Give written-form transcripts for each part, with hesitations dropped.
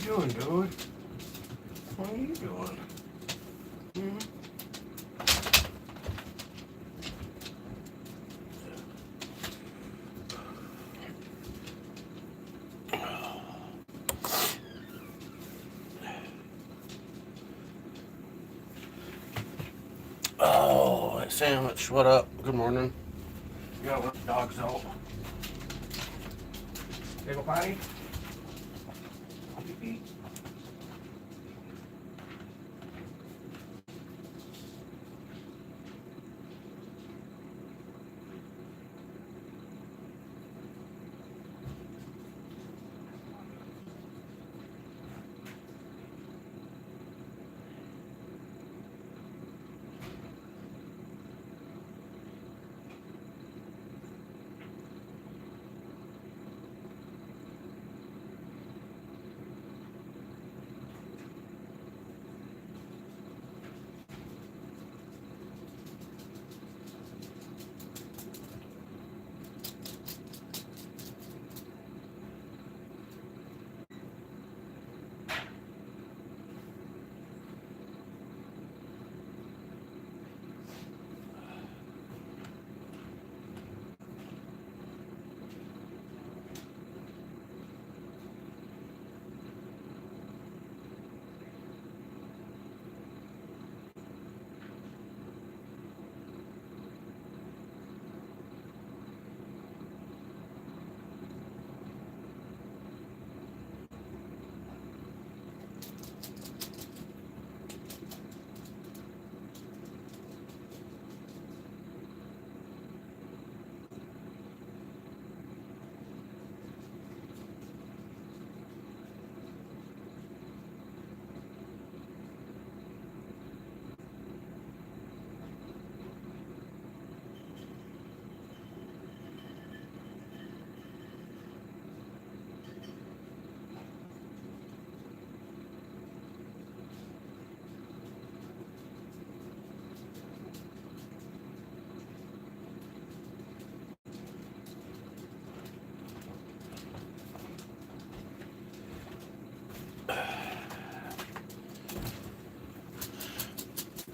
doing, dude? What are you doing? Hmm? Oh, that sandwich. What up? Good morning. You gotta let the dogs out. They go potty? Pee-pee?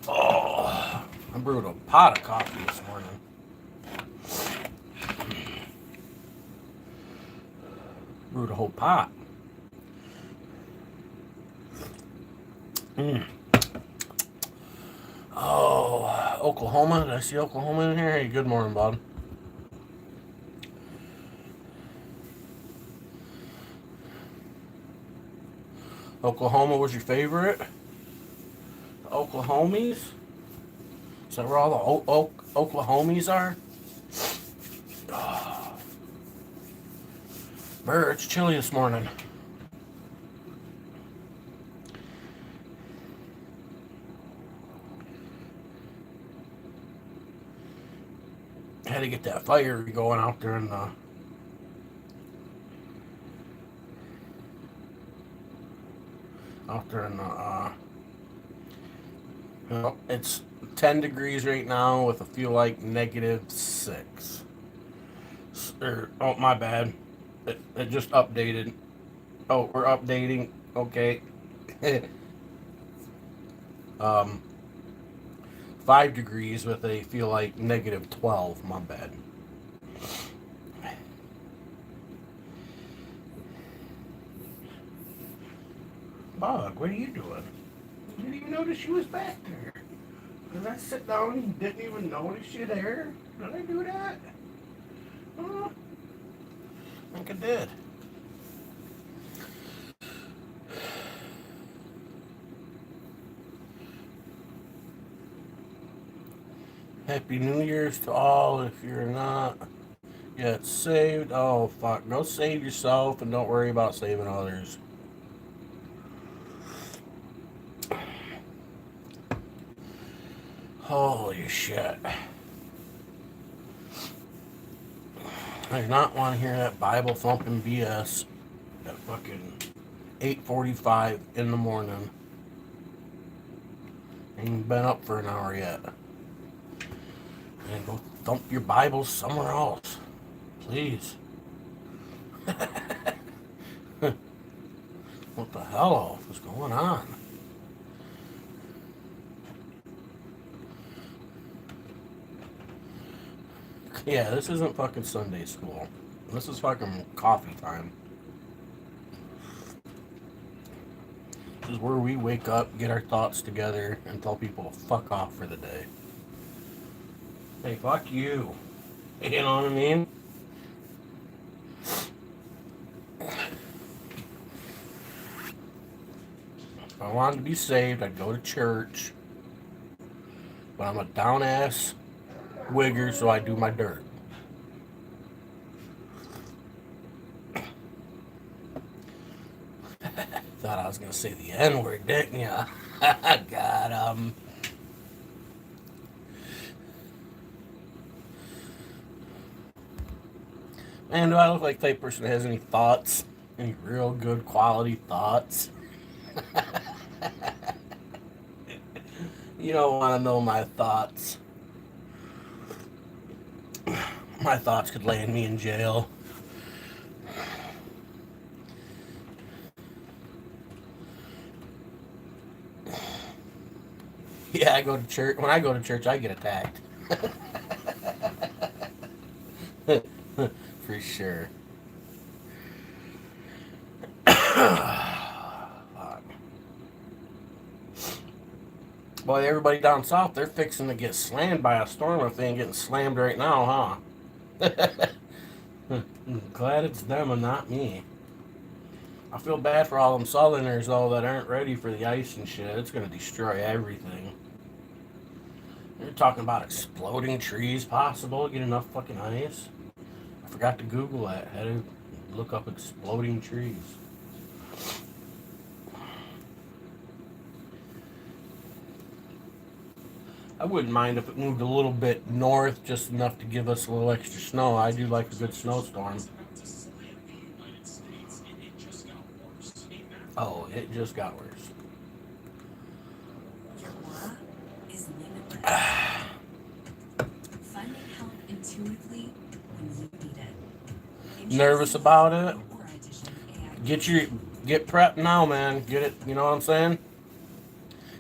Oh, I brewed a pot of coffee this morning. Brewed a whole pot. Oh, Oklahoma. Did I see Oklahoma in here? Hey, good morning, Bob. Oklahoma was your favorite? The Oklahomies? Is that where all the Oklahomies are? Oh. Brr, it's chilly this morning. Had to get that fire going out there in the well, it's 10 degrees right now with a feel like -6. Oh, my bad. It just updated. Oh, we're updating. Okay. 5 degrees with a feel like -12. My bad. Bug, what are you doing? You didn't even notice you was back there. Did I sit down and you didn't even notice you there? Did I do that? I think I did. Happy New Year's to all. If you're not yet saved, oh fuck, go save yourself and don't worry about saving others. Holy shit. I do not want to hear that Bible thumping BS at fucking 8:45 in the morning. Ain't been up for an hour yet. And go thump your Bibles somewhere else. Please. What the hell is going on? Yeah, this isn't fucking Sunday school. This is fucking coffee time. This is where we wake up, get our thoughts together, and tell people to fuck off for the day. Hey, fuck you. You know what I mean? If I wanted to be saved, I'd go to church. But I'm a down ass wigger, so I do my dirt. Thought I was gonna say the N word, didn't ya? Got Man, do I look like the type of person that has any thoughts? Any real good quality thoughts? You don't want to know my thoughts. My thoughts could land me in jail. Yeah, I go to church. When I go to church, I get attacked. For sure. Boy, everybody down south, they're fixing to get slammed by a storm if they ain't getting slammed right now, huh? Glad it's them and not me. I feel bad for all them southerners, though, that aren't ready for the ice and shit. It's going to destroy everything. They're talking about exploding trees possible, get enough fucking ice. I forgot to Google that. Had to look up exploding trees. I wouldn't mind if it moved a little bit north, just enough to give us a little extra snow. I do like a good snowstorm. Oh, it just got worse. Nervous about it? Get prepped now, man. Get it, you know what I'm saying?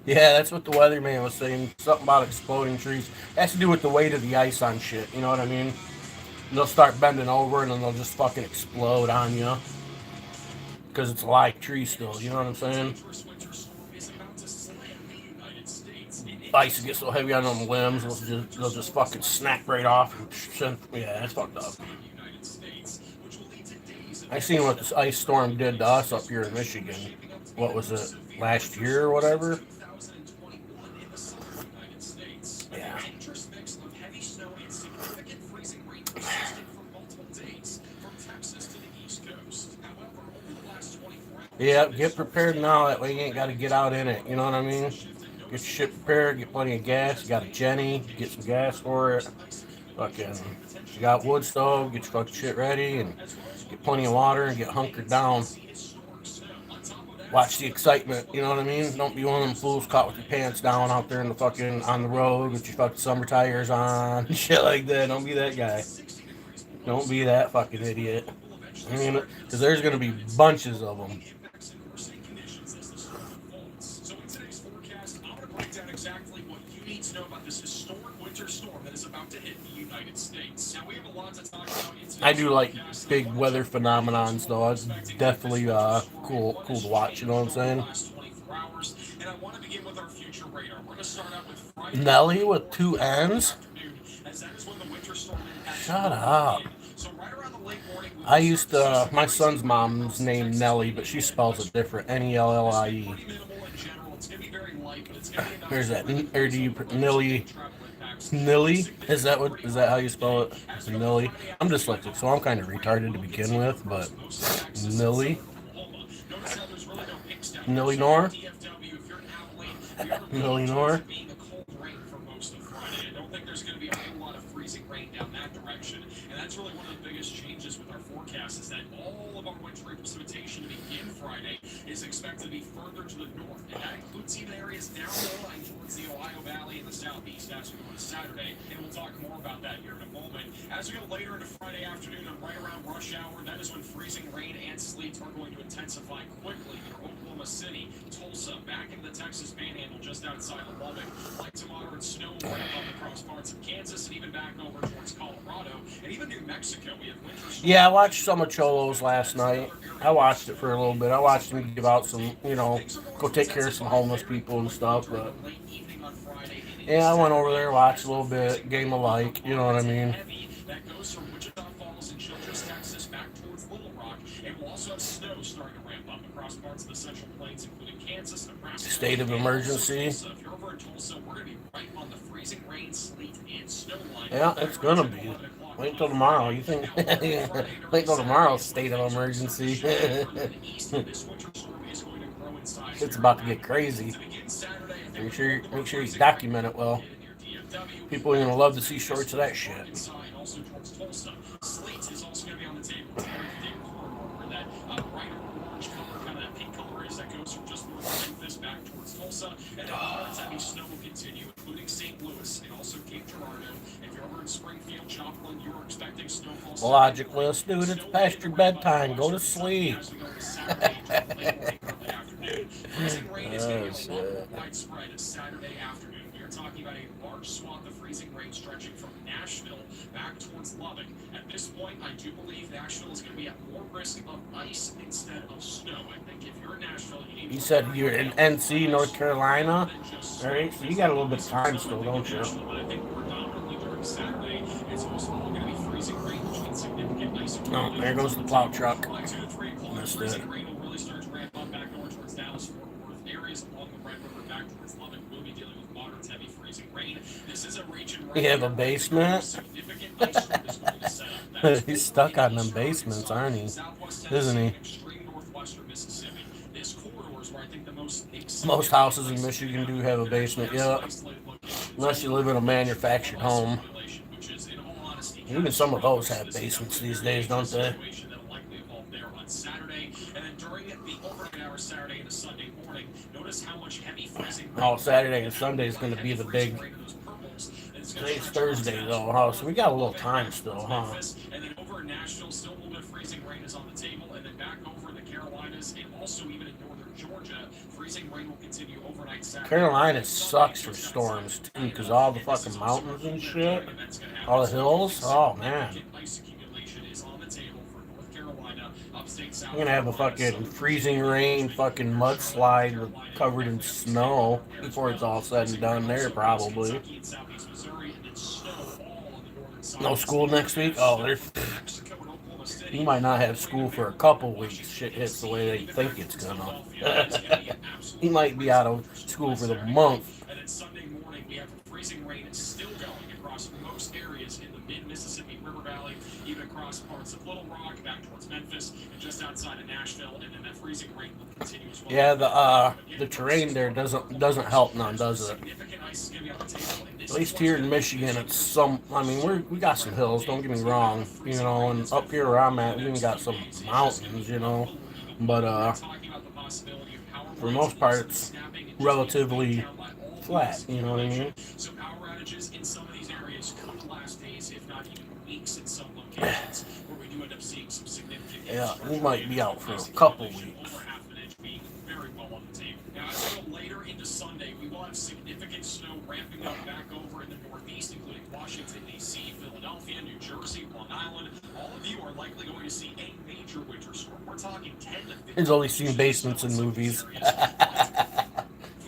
Yeah, that's what the weatherman was saying. Something about exploding trees. It has to do with the weight of the ice on shit, you know what I mean? And they'll start bending over and then they'll just fucking explode on you. Because it's a live tree still, you know what I'm saying? Ice will get so heavy on them limbs, they'll just fucking snap right off. Yeah, that's fucked up. I seen what this ice storm did to us up here in Michigan. What was it, last year or whatever? Yeah. Yeah, get prepared now. That way you ain't got to get out in it. You know what I mean? Get your shit prepared. Get plenty of gas. You got a Jenny. Get some gas for it. Fucking, you got wood stove. Get your fucking shit ready and get plenty of water and get hunkered down. Watch the excitement. You know what I mean? Don't be one of them fools caught with your pants down out there in the fucking on the road with your fucking summer tires on, shit like that. Don't be that guy. Don't be that fucking idiot. I mean, because there's gonna be bunches of them. Exactly what you need to know about this historic winter storm that is about to hit the United States. Now we have a lot to talk about. I do like big weather phenomenons, though. It's definitely cool to watch. You know what I'm saying? And I want to begin with our future radar. We're going to start out with Nelly with 2 N's. Shut up. I used to. My son's mom's named Nelly, but she spells it different. Nellie. Where's that? Or do you Nilly? Nilly? Is that how you spell it? Nilly. I'm dyslexic, so I'm kind of retarded to begin with, but Nilly. Nilly Nor. Nilly Nor. And that's really one of the biggest changes with our forecast is that all of our winter precipitation to begin Friday is expected to be further to the north, and that includes even areas down the line towards the Ohio Valley and the southeast as we go to Saturday. And we'll talk more about that here in a moment. As we go later into Friday afternoon and right around rush hour, that is when freezing rain and sleet are going to intensify quickly near Oklahoma City, Tulsa, back into the Texas Panhandle just outside of Lubbock. Light to moderate snow right up across parts of Kansas and even back over towards Colorado and even New Mexico. We have winter storms. Yeah, I watched some of Cholo's last night. I watched it for a little bit. I watched him give out some, go take care of some homeless people and stuff. But yeah, I went over there, watched a little bit, gave him a like. You know what I mean? That goes from Wichita Falls and Childress, Texas, back towards Little Rock, and we'll also have snow starting to ramp up across parts of the Central Plains, including Kansas, Nebraska. State of emergency. If you're over in Tulsa, we're going to be right on the freezing rain, sleet, and snow line. Yeah, it's gonna be. Wait until tomorrow. You think? Wait until tomorrow. State of emergency. It's about to get crazy. Make sure you document it well. People are gonna love to see shorts of that shit. Slate is also going to be on the table. It's going to be where that brighter orange color, kind of that pink color is, that goes from just north of Memphis back towards Tulsa. And then moderate heavy snow will continue, including St. Louis and also Cape Girardeau. If you're over in Springfield, Joplin, you're expecting snowfall. Logic list, dude. It's past your bedtime. Go to sleep. Freezing rain is going to be a lot more widespread Saturday afternoon. We are talking about a large swath of freezing rain stretching from Nashville back towards Lubbock. At this point, I do believe Nashville is going to be at more risk of ice instead of snow. I think if you're in Nashville, you need to... You said you're in NC, North Carolina? Alright, so you got a little bit of time still, don't you? But I think predominantly during Saturday, it's most all going to be freezing rain, which means significant ice. Oh, there goes the plow truck. By 2 to 3 o'clock, Missed freezing it. rain will really start to ramp up back over towards Dallas, Fort Worth. Areas along the Red River back towards Lubbock will be dealing with moderate to heavy freezing rain. This is a region where You have a basement? significant ice storm is going to set up. He's stuck on them basements, aren't he? Isn't he? Extreme northwestern Mississippi. This corridor is where I think the Most houses in Michigan do have a basement, yeah. Unless you live in a manufactured home. Even some of those have basements these days, don't they? On Saturday, and then during the overnight hours Saturday and Sunday morning, notice how much heavy freezing. Oh, Saturday and Sunday is going to be the big. Today's Thursday though, huh? So we got a little time still, huh? And then over in Nashville, still a little bit of freezing rain is on the table, and then back over in the Carolinas and also even in northern Georgia, freezing rain will continue overnight Saturday. Carolina sucks for storms too, because all the fucking mountains and shit, all the hills. Oh man. You're gonna have a fucking freezing rain, fucking mudslide covered in snow before it's all said and done there, probably. No school next week? Oh, you might not have school for a couple weeks. Shit hits the way they think it's gonna. He might be out of school for the month. And then Sunday morning, we have freezing rain still going across most areas in the mid-Mississippi River Valley, even across parts of Little Rock, back towards Memphis, and just outside of Nashville, and then that freezing rain will continue as well. Yeah, the terrain there doesn't help none, does it? At least here in Michigan, it's some. I mean, we got some hills. Don't get me wrong, and up here where I'm at, we even got some mountains, But for the most part, it's relatively flat. You know what I mean? So power outages in some of these areas could last days, if not even weeks, in some locations where we do end up seeing some significant. Yeah, we might be out for a couple weeks. Over half an inch being very well on the table. Now, as we go later into Sunday, we will have significant snow ramping up back over in the Northeast, including Washington, D.C., Philadelphia, New Jersey, Long Island. All of you are likely going to see a major winter storm. We're talking 10 to 15. He's only seen basements in movies.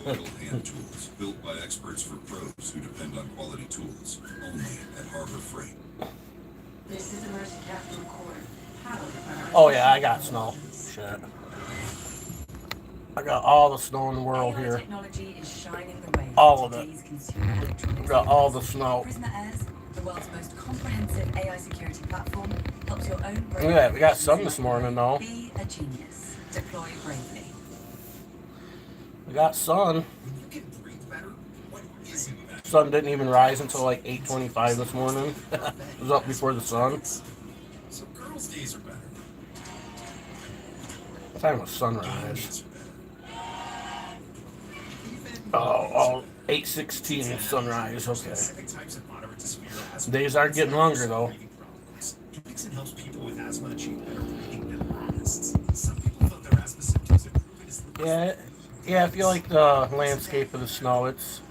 Vital hand tools built by experts for pros who depend on quality tools. Only at Harbor Freight. This is Emergency Capital Court. Oh yeah, I got snow. Shit. I got all the snow in the world here. Technology is shining the way. All of it. I Got all the snow. Prisoner Airs, the world's most comprehensive AI security platform, helps your own brain. Look at that. We got sun this morning though. Be a genius. Deploy bravely. We got sun. You can breathe better. What isn't that? Sun didn't even rise until like 8:25 this morning. It was up before the sun. So girls' days are better. Time was sunrise. Oh, 8:16 sunrise. Okay. Days are getting longer though. Flockin helps people with asthma achieve better breathing that lasts. Some people felt their asthma symptoms improving as Yeah. I feel like the landscape of the snow. It's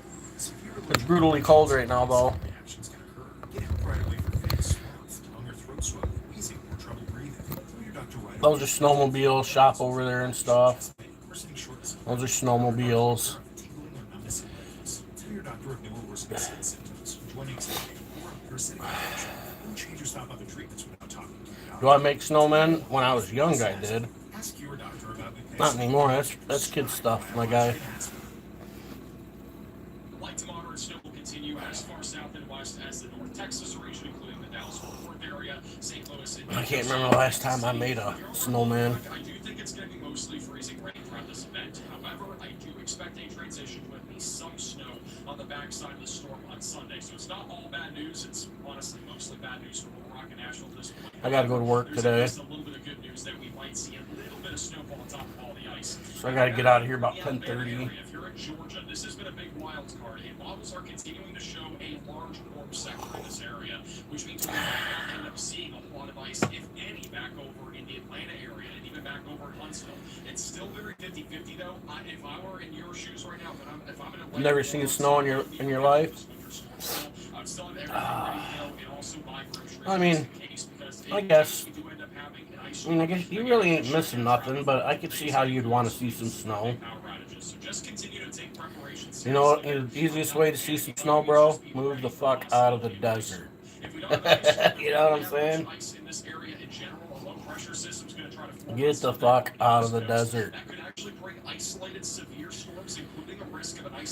brutally cold right now though. reactions can occur. Get help right away for face, swelling, tongue or throat swelling, wheezing, or trouble breathing. Tell your doctor right Those are snowmobile shop over there and stuff. Worsening shortness of Those are snowmobiles. tingling or numbness in limbs. Tell your doctor of new or worsening skin symptoms, joint anxiety, or a parasitic infection. Don't change or stop other treatments without talking to your doctor. Do I make snowmen? When I was young, I did. Ask your doctor about Not anymore. That's kid stuff, my guy. Light to moderate snow will continue as far south and west as the North Texas region, including the Dallas-Fort Worth area, St. Louis, and I can't remember the last time I made a snowman. I do think it's going to be mostly freezing rain throughout this event. However, I do expect a transition to at least some snow on the backside of the storm on Sunday. So it's not all bad news. It's honestly mostly bad news for Little Rock and Nashville at this point. I gotta go to work There's today. at least a little bit of good news that we might see a little bit of snowfall on top of all the ice. So I gotta get out of here about The Alabama 10:30. area, if you're in Georgia, this has been a big wild card, and models are continuing to show a large warm sector in this area, which means we might not end up seeing a lot of ice, if any, back over in the Atlanta area and even back over in Huntsville. It's still very 50-50 though. If I were in your shoes right now, if I'm in Atlanta, Never seen snow in your life? I would still have everything ready to go and also buy groceries. I mean, just in case, because I guess. we do end up having an ice I guess you really ain't missing nothing, but I could see how you'd want to see some snow. power outages. So just continue to take preparations. You know what? The easiest way to see some snow, bro? Move the fuck out of the desert. You know what I'm saying? Get the fuck out of the desert.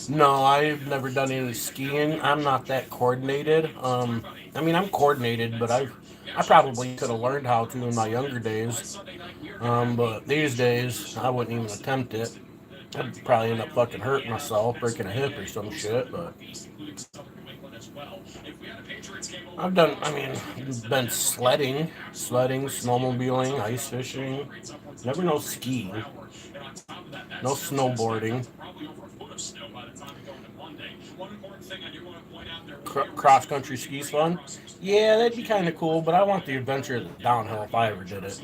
No, I've never done any skiing. I'm not that coordinated. I mean, I'm coordinated, but I probably could have learned how to in my younger days. But these days, I wouldn't even attempt it. I'd probably end up fucking hurting myself, breaking a hip or some shit, but I've done, been sledding, snowmobiling, ice fishing, never no skiing, no snowboarding. Cross country ski's fun? Yeah, that'd be kind of cool, but I want the adventure of the downhill if I ever did it.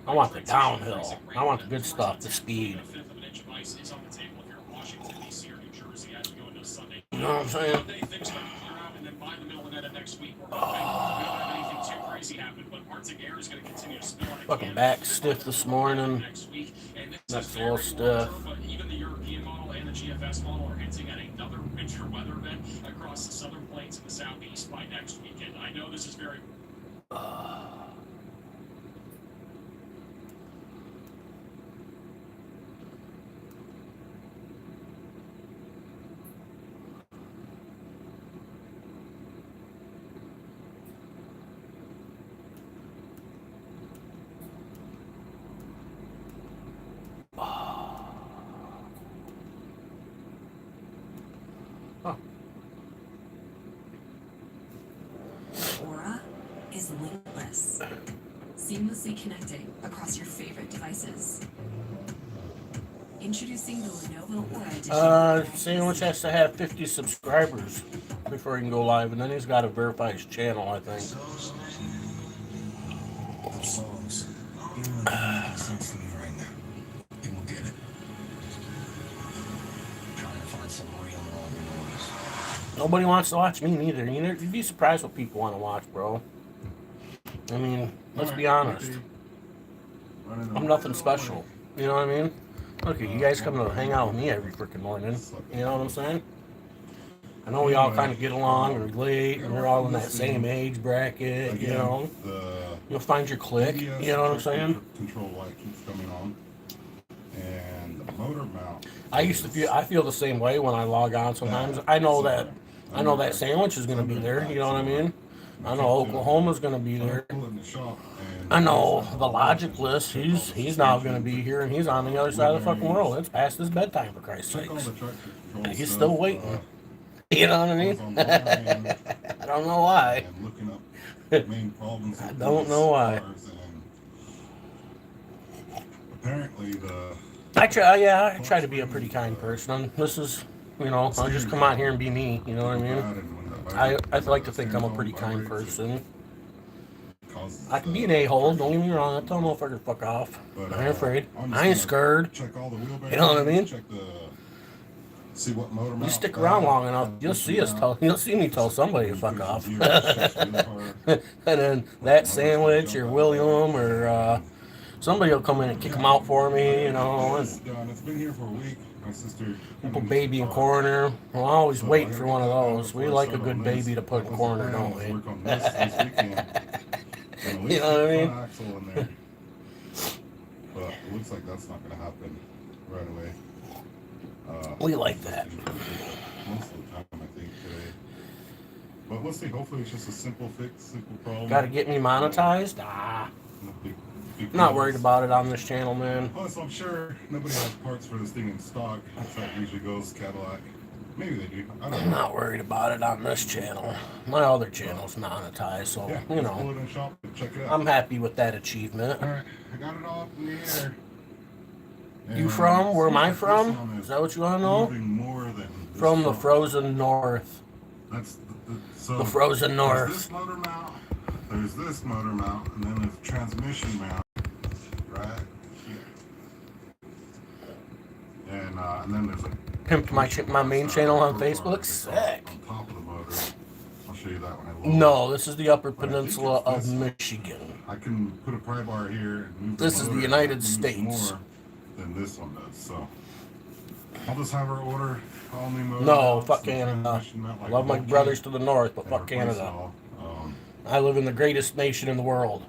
I want the downhill. I want the good stuff, the speed. You know what I'm saying? Fucking back stiff this morning. Next a little stiff. Even the European model and the GFS model are hinting at another winter weather event across the southern plains and the southeast by next weekend. I know this is very Aura is limitless, seamlessly connecting across your favorite devices. Introducing the Lenovo Aura Edition. Sandwich has to have 50 subscribers before he can go live, and then he's got to verify his channel, I think. Songs. You want to sing for me right now. You will get it. Trying to find some real noise. Nobody wants to watch me neither. You'd be surprised what people want to watch, bro. I mean, let's be honest. I'm nothing special. You know what I mean? Look, you guys come to hang out with me every freaking morning. You know what I'm saying? I know we all kind of get along and relate, and we're all in that same age bracket, you know. You'll find your clique, you know what I'm saying? Control light keeps coming on. And the motor mount. I feel the same way when I log on sometimes. I know that sandwich is going to be there, you know what I mean? I know Oklahoma's going to be there. I know the Logic list, he's now going to be here, and he's on the other side of the fucking world. It's past his bedtime, for Christ's sakes. And he's still waiting. You know what I mean? I don't know why. I don't know why. apparently the I try to be a pretty kind person. This is, I'll just come out here and be me. You know what I mean? I like to think I'm a pretty kind person. I can be an a-hole. Don't get me wrong. I tell motherfucker fuck off. I ain't afraid. I ain't scared. Check all the wheel bearings. You know what I mean? Check see what motor You mount stick around long enough, you'll see me tell somebody to fuck off. And then that sandwich or William or somebody will come in and kick them out for me, And It's been here for a week. My sister. Put baby in corner. Well, I always wait for one of those. We like a good baby to put in corner, don't we? Work on this weekend. You know what I mean? Axle in there. But it looks like that's not going to happen right away. We like that. Most of the time, I think, today. But let's see. Hopefully, it's just a simple fix, simple problem. Got to get me monetized? Not worried about it on this channel, man. Plus, I'm sure nobody has parts for this thing in stock. That's how it usually goes, Cadillac. Maybe they do. I don't know. I'm not worried about it on this channel. My other channel's monetized, so, Yeah, pull it in the shop and check it out. I'm happy with that achievement. All right, I got it all up in the air. You from? Where am I from? Is that what you want to know? More than From the frozen north. That's The frozen north. There's this motor mount. There's this motor mount, and then there's transmission mount right here. And then there's a Pimped my main channel on Facebook. Sick. On top of the motor. I'll show you that when I load. No, this is the Upper Peninsula of Michigan. I can put a pry bar here and move This is the United States. More than this one does, so I'll just have her order all new motor. No, fuck Canada. I love my brothers to the north, but fuck Canada. I live in the greatest nation in the world.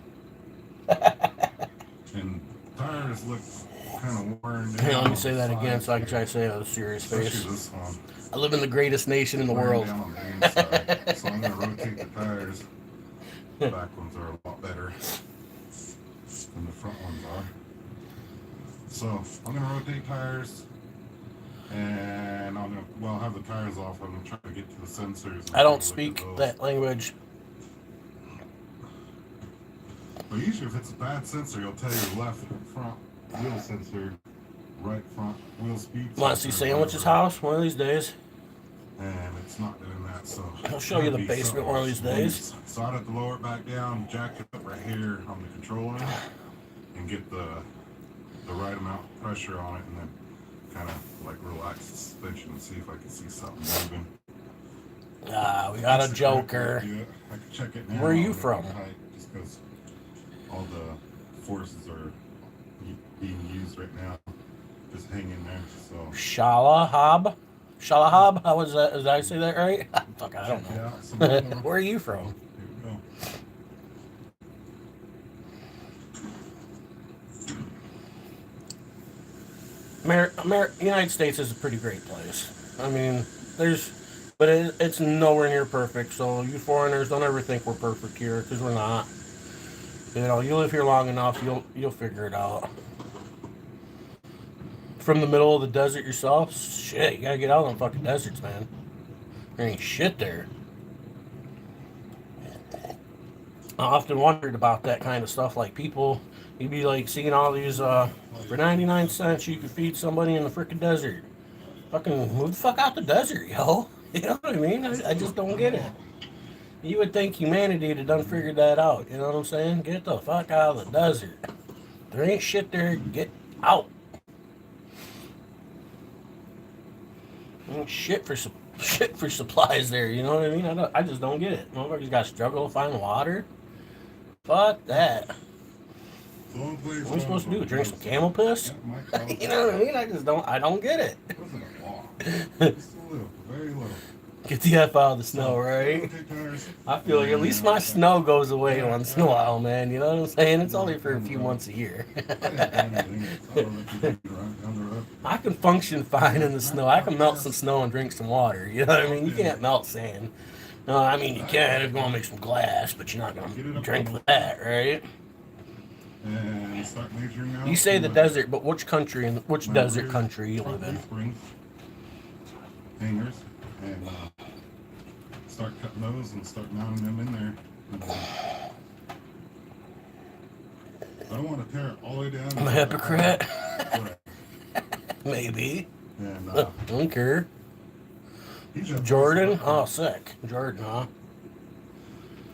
And tires look kind of worn down. Let me say that again so I can try to say it with a serious face. This one. I live in the greatest nation in the world. Down on the inside. So I'm going to rotate the tires. The back ones are a lot better than the front ones are. So I'm going to rotate tires. And I'm going to, have the tires off. I'm going to try to get to the sensors. I don't speak that language. But usually if it's a bad sensor, it'll tell you left front wheel sensor, right front wheel speed sensor. Want to see Sandwich's house one of these days? And it's not doing that, so... I'll show you the basement one of these days. So I'd have to lower it back down, jack it up right here on the controller, and get the right amount of pressure on it, and then kind of like relax the suspension and see if I can see something moving. We got a joker. I can check it now. Where are you from? Just because all the forces are being used right now. Just hang in there. So Shalahab? How was that? Did I say that right? Fuck, I don't know. Where are you from? Here we go. United States is a pretty great place. I mean, but it's nowhere near perfect. So you foreigners don't ever think we're perfect here, because we're not. You live here long enough, you'll figure it out. From the middle of the desert yourself, shit, you gotta get out of them fucking deserts, man. There ain't shit there. I often wondered about that kind of stuff. Like people, you'd be like seeing all these, for 99 cents you could feed somebody in the frickin' desert. Fucking move the fuck out the desert, yo. You know what I mean? I just don't get it. You would think humanity had done figured that out. You know what I'm saying? Get the fuck out of the desert. There ain't shit there. Get out. Ain't shit for supplies there. You know what I mean? I just don't get it. Motherfuckers got to struggle to find water. Fuck that. What are we supposed to do? Drink some camel piss? You know what I mean? I don't get it. It wasn't a lot. Just a little, very little. Get the F out of the snow, right? I feel like at least my snow goes away once in a while, man. You know what I'm saying? It's only for a few months a year. I can function fine in the snow. I can melt some snow and drink some water. You know what I mean? You can't melt sand. No, I mean, you can if you want to make some glass, but you're not going to drink with that, right? You say the desert, but which desert country you live in? Hangers. And start cutting those and start mounting them in there. I don't want to tear it all the way down. I'm a hypocrite. Right. Maybe. And I don't care. he's just Jordan? Oh, sick. Jordan, huh?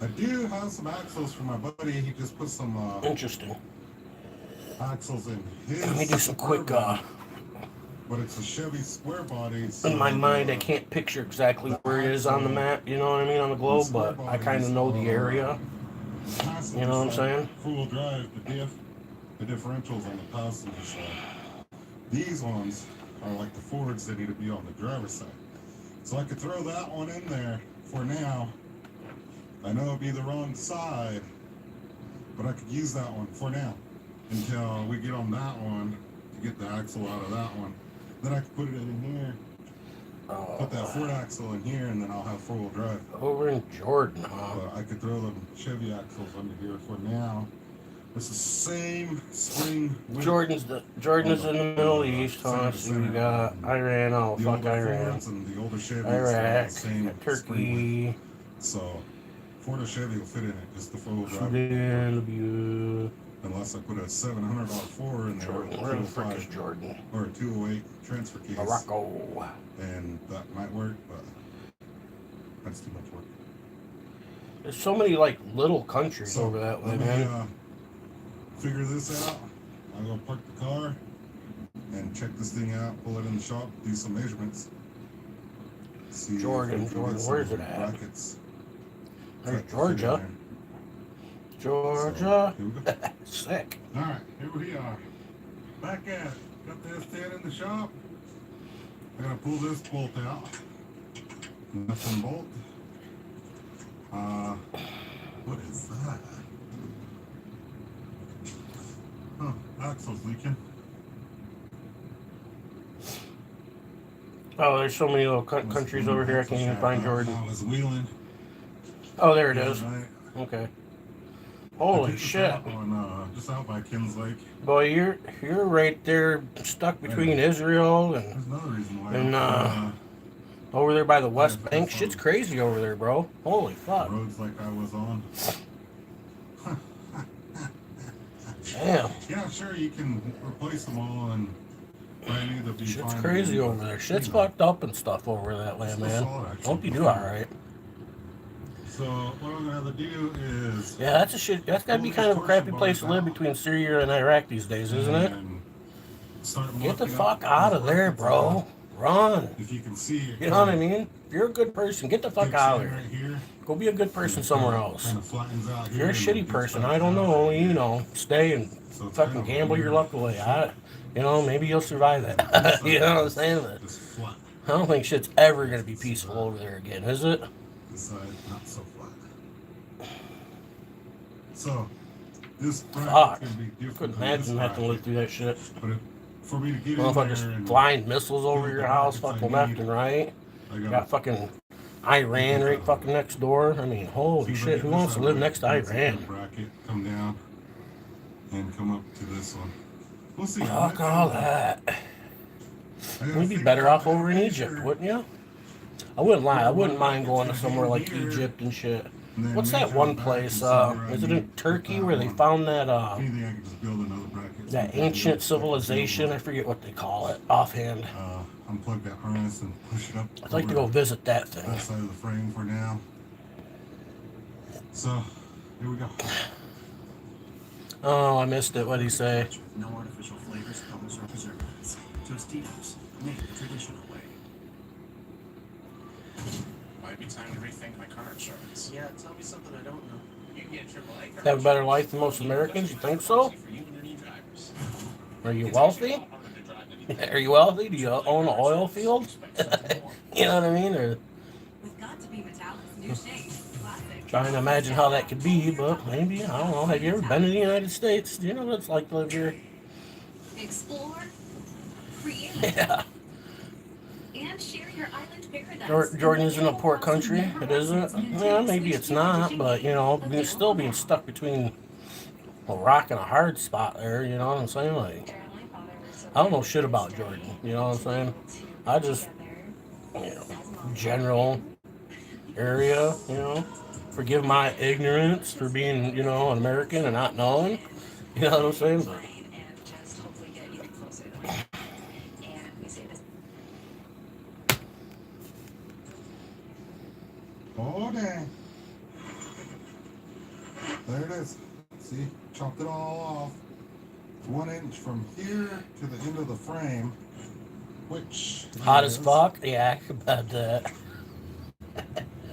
I do have some axles for my buddy. He just put some Interesting. axles in his. Let me do some quick, but it's a Chevy square body. So in my mind, I can't picture exactly where it is on the map, you know what I mean, on the globe, but I kind of know the area. You know what I'm saying? Four-wheel drive, the differentials on the passenger side. These ones are like the Fords that need to be on the driver's side. So I could throw that one in there for now. I know it'd be the wrong side, but I could use that one for now until we get on that one to get the axle out of that one. Then I could put it in here, put that Ford axle in here, and then I'll have four-wheel drive. Over in Jordan, huh? But I could throw the Chevy axles under here for now. It's the same spring width. Jordan's in the Middle East, huh? So we got Iran, oh The fuck older Iran. Fords and the older Chevys Iraq, same got spring width. Turkey, So Ford or Chevy will fit in it, just the four-wheel drive. Sudan, Libya, Unless I put a $700 Ford in there, Jordan. Where the frick is Jordan? or a 208 transfer case, Morocco. and that might work, but that's too much work. There's so many like little countries So over that way, let me man. figure this out. I'll go park the car and check this thing out, pull it in the shop, do some measurements. See if Jordan, we can get some where's it at? brackets. There's Fit Georgia. in there. Georgia. So, here we go. Sick. Alright, here we are. Back at it. Got this stand in the shop. I gotta pull this bolt out. Nothing bolt. What is that? Huh, axle's leaking. Oh, there's so many little countries over here. I can't even find Jordan. I was wheeling. Oh, there it is. Right. Okay. I Holy picked this shit. up on, just out by Kins Lake. Boy, you're right there, stuck between Israel There's another reason why. and over there by the West Bank. Shit's crazy over there, bro. Holy fuck. roads like I was on. Damn. Yeah, sure, you can replace them all and brand new, they'll be Shit's fine. crazy over there. Shit's fucked up and stuff over that way, man. Hope you do alright. So what I'm gonna have to do is Yeah, that's a shit. That's gotta be kind of a crappy place to live between Syria and Iraq these days, isn't it? Get the fuck out of there, bro. Run. If you can see, You know what I mean? If you're a good person, get the fuck out of right here. here. Go be a good person somewhere else. Kind of flattens out If here you're a and shitty gets person, back I don't down know, here. you know, stay and So it's fucking kind of gamble your weird. luck away. You know, maybe you'll survive it. You know what I'm saying? But Just flat. I don't think shit's ever gonna be peaceful over there again, is it? This side not so flat. So this Fuck. bracket's gonna be different. Couldn't than this imagine having to live bracket. through that shit. But for me to get in there Motherfuckers and flying missiles over build your the house, brackets I fucking left need, and right. I Got gotta fucking Iran right fucking next door. I mean, holy see if I shit, get who this wants to out live right. next to That's Iran? the bracket, come down and come up to this one. We'll see. Fuck all that. You'd be better off over in Egypt, wouldn't you? I wouldn't lie. I wouldn't mind going to somewhere like Egypt and shit. What's that one place? Is it in Turkey where they found that Anything I could just build another bracket. that ancient civilization? I forget what they call it offhand. Unplug that harness and push it up. I'd like to go visit that thing. Outside of the frame for now. So here we go. Oh, I missed it. What'd he say? No artificial flavors, colors, or preservatives. Tostitos, made the traditional way. Might be time to rethink my car insurance. Yeah, tell me something I don't know. You can get AAA Have a better life than most Americans? You think so? for you and your new drivers. Are you wealthy? Are you wealthy? Do you own an oil field? You know what I mean? Or With got to be metallics, new shapes, classic. trying to imagine how that could be, but maybe, I don't know. Have you ever been to the United States? Do you know what it's like to live here? Explore, create, Yeah. and share your island paradise. Jordan isn't a poor country. It isn't. Yeah, maybe it's not, but, you know, still being stuck between a rock and a hard spot there, you know what I'm saying? Like, I don't know shit about Jordan, you know what I'm saying? I just, you know, general area, you know. Forgive my ignorance for being, you know, an American and not knowing. You know what I'm saying? Fine, and just hopefully get even closer to it. And we say this. Oh, dang. There it is. See, chopped it all off. 1 inch from here to the end of the frame, which Hot as is fuck? Yeah, about that.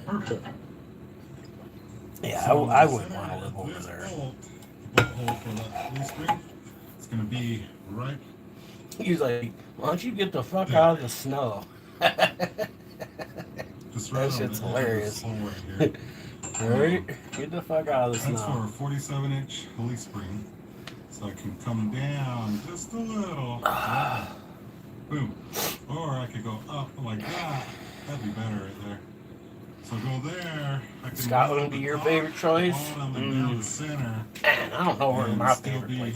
perfect. Yeah, So I the wouldn't center want to live of over this there. bolt hole for that leaf spring, it's going to be right He's like, why don't you get the fuck there. out of the snow? Just That right on the shit's edge of this hilarious. hole right here. Right? Get the fuck out of the That's for snow. a 47-inch leaf spring. So I can come down just a little. Yeah. Boom. Or I could go up like that. That'd be better right there. So go there. I can Scotland nail be the your top, favorite choice? the bottom, and down the center. Man, I don't know where And my still favorite be place.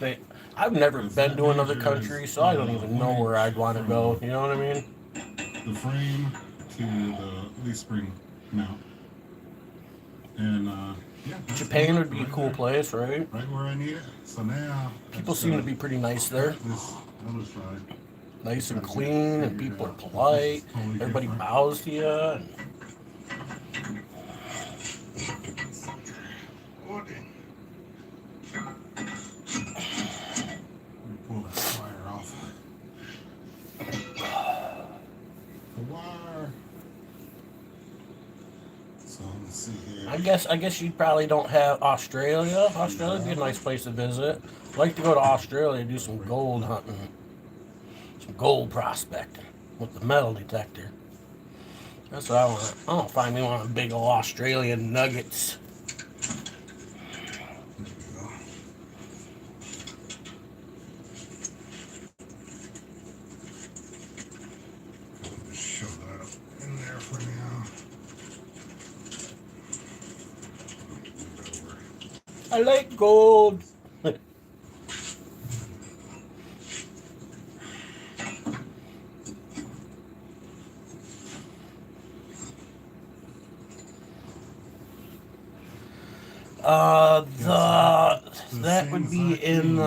okay. I've never Because been that to another measures, country, so I don't even know 1 where inch I'd want to from go. You know what I mean? the frame to the leaf spring mount. And yeah, that's Japan it would be a right cool there. place, right? Right where I need it. So now I People just seem to gotta be pretty nice there. cut this other side. Nice and Gotta get clean, and figured people are out. polite. This is totally Everybody different. bows to you. And Oh, dang. Let me pull that wire off. The wire. So let's see here. I guess you probably don't have Australia. Australia'd be a nice place to visit. I'd like to go to Australia and do some gold hunting, some gold prospecting with the metal detector. That's what I want. I don't find me one of big old Australian nuggets. There we go. Just shove that up in there for now. Move it over. I like gold. That would be in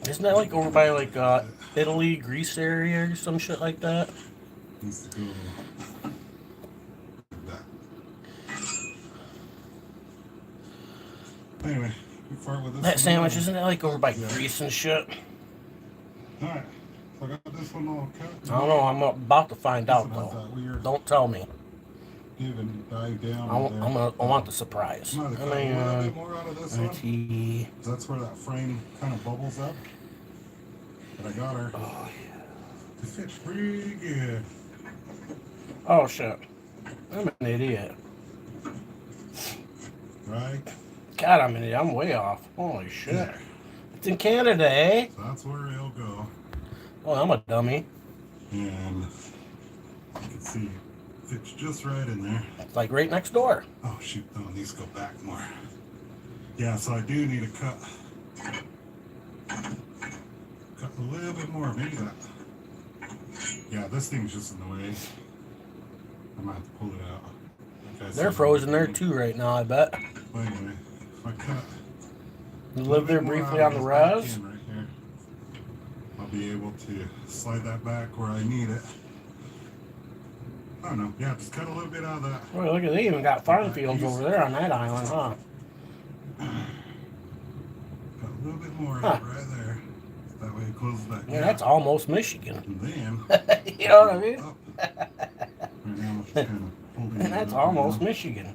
isn't that like over by like Italy, Greece area or some shit like that? Needs to go like that. Anyway, we fart with this That one sandwich, now. isn't that like over by Yeah. Greece and shit? Alright, so I got this one all cut. I don't know. I'm about to find This out one has though. that weird Don't tell me. give and dive down I want the surprise. I'm gonna cut a little bit more out of this one. IT. That's where that frame kind of bubbles up. But I got her. Oh, It fits pretty good. oh shit. I'm an idiot. Right? God, I'm an idiot. I'm way off. Holy shit. It's in Canada, eh? So that's where it'll go. Oh, I'm a dummy. And you can see it fits just right in there. It's like right next door. Oh shoot, no, it needs to go back more. Yeah, so I do need to cut a little bit more, maybe that. Yeah, this thing's just in the way. I might have to pull it out. Okay, They're so- frozen there too right now, I bet. But anyway, if I cut You a live little there bit more briefly out on of the this back res? end right here, I'll be able to slide that back where I need it. I don't know. Yeah, just cut a little bit out of that. Boy, look at they even got farm fields over there on that island, huh? Got a little bit more Huh. right there. That way it closes that Yeah, gap. that's almost Michigan. And then You know what I mean? up. Right now it's kind of holding And it that's up almost now. Michigan.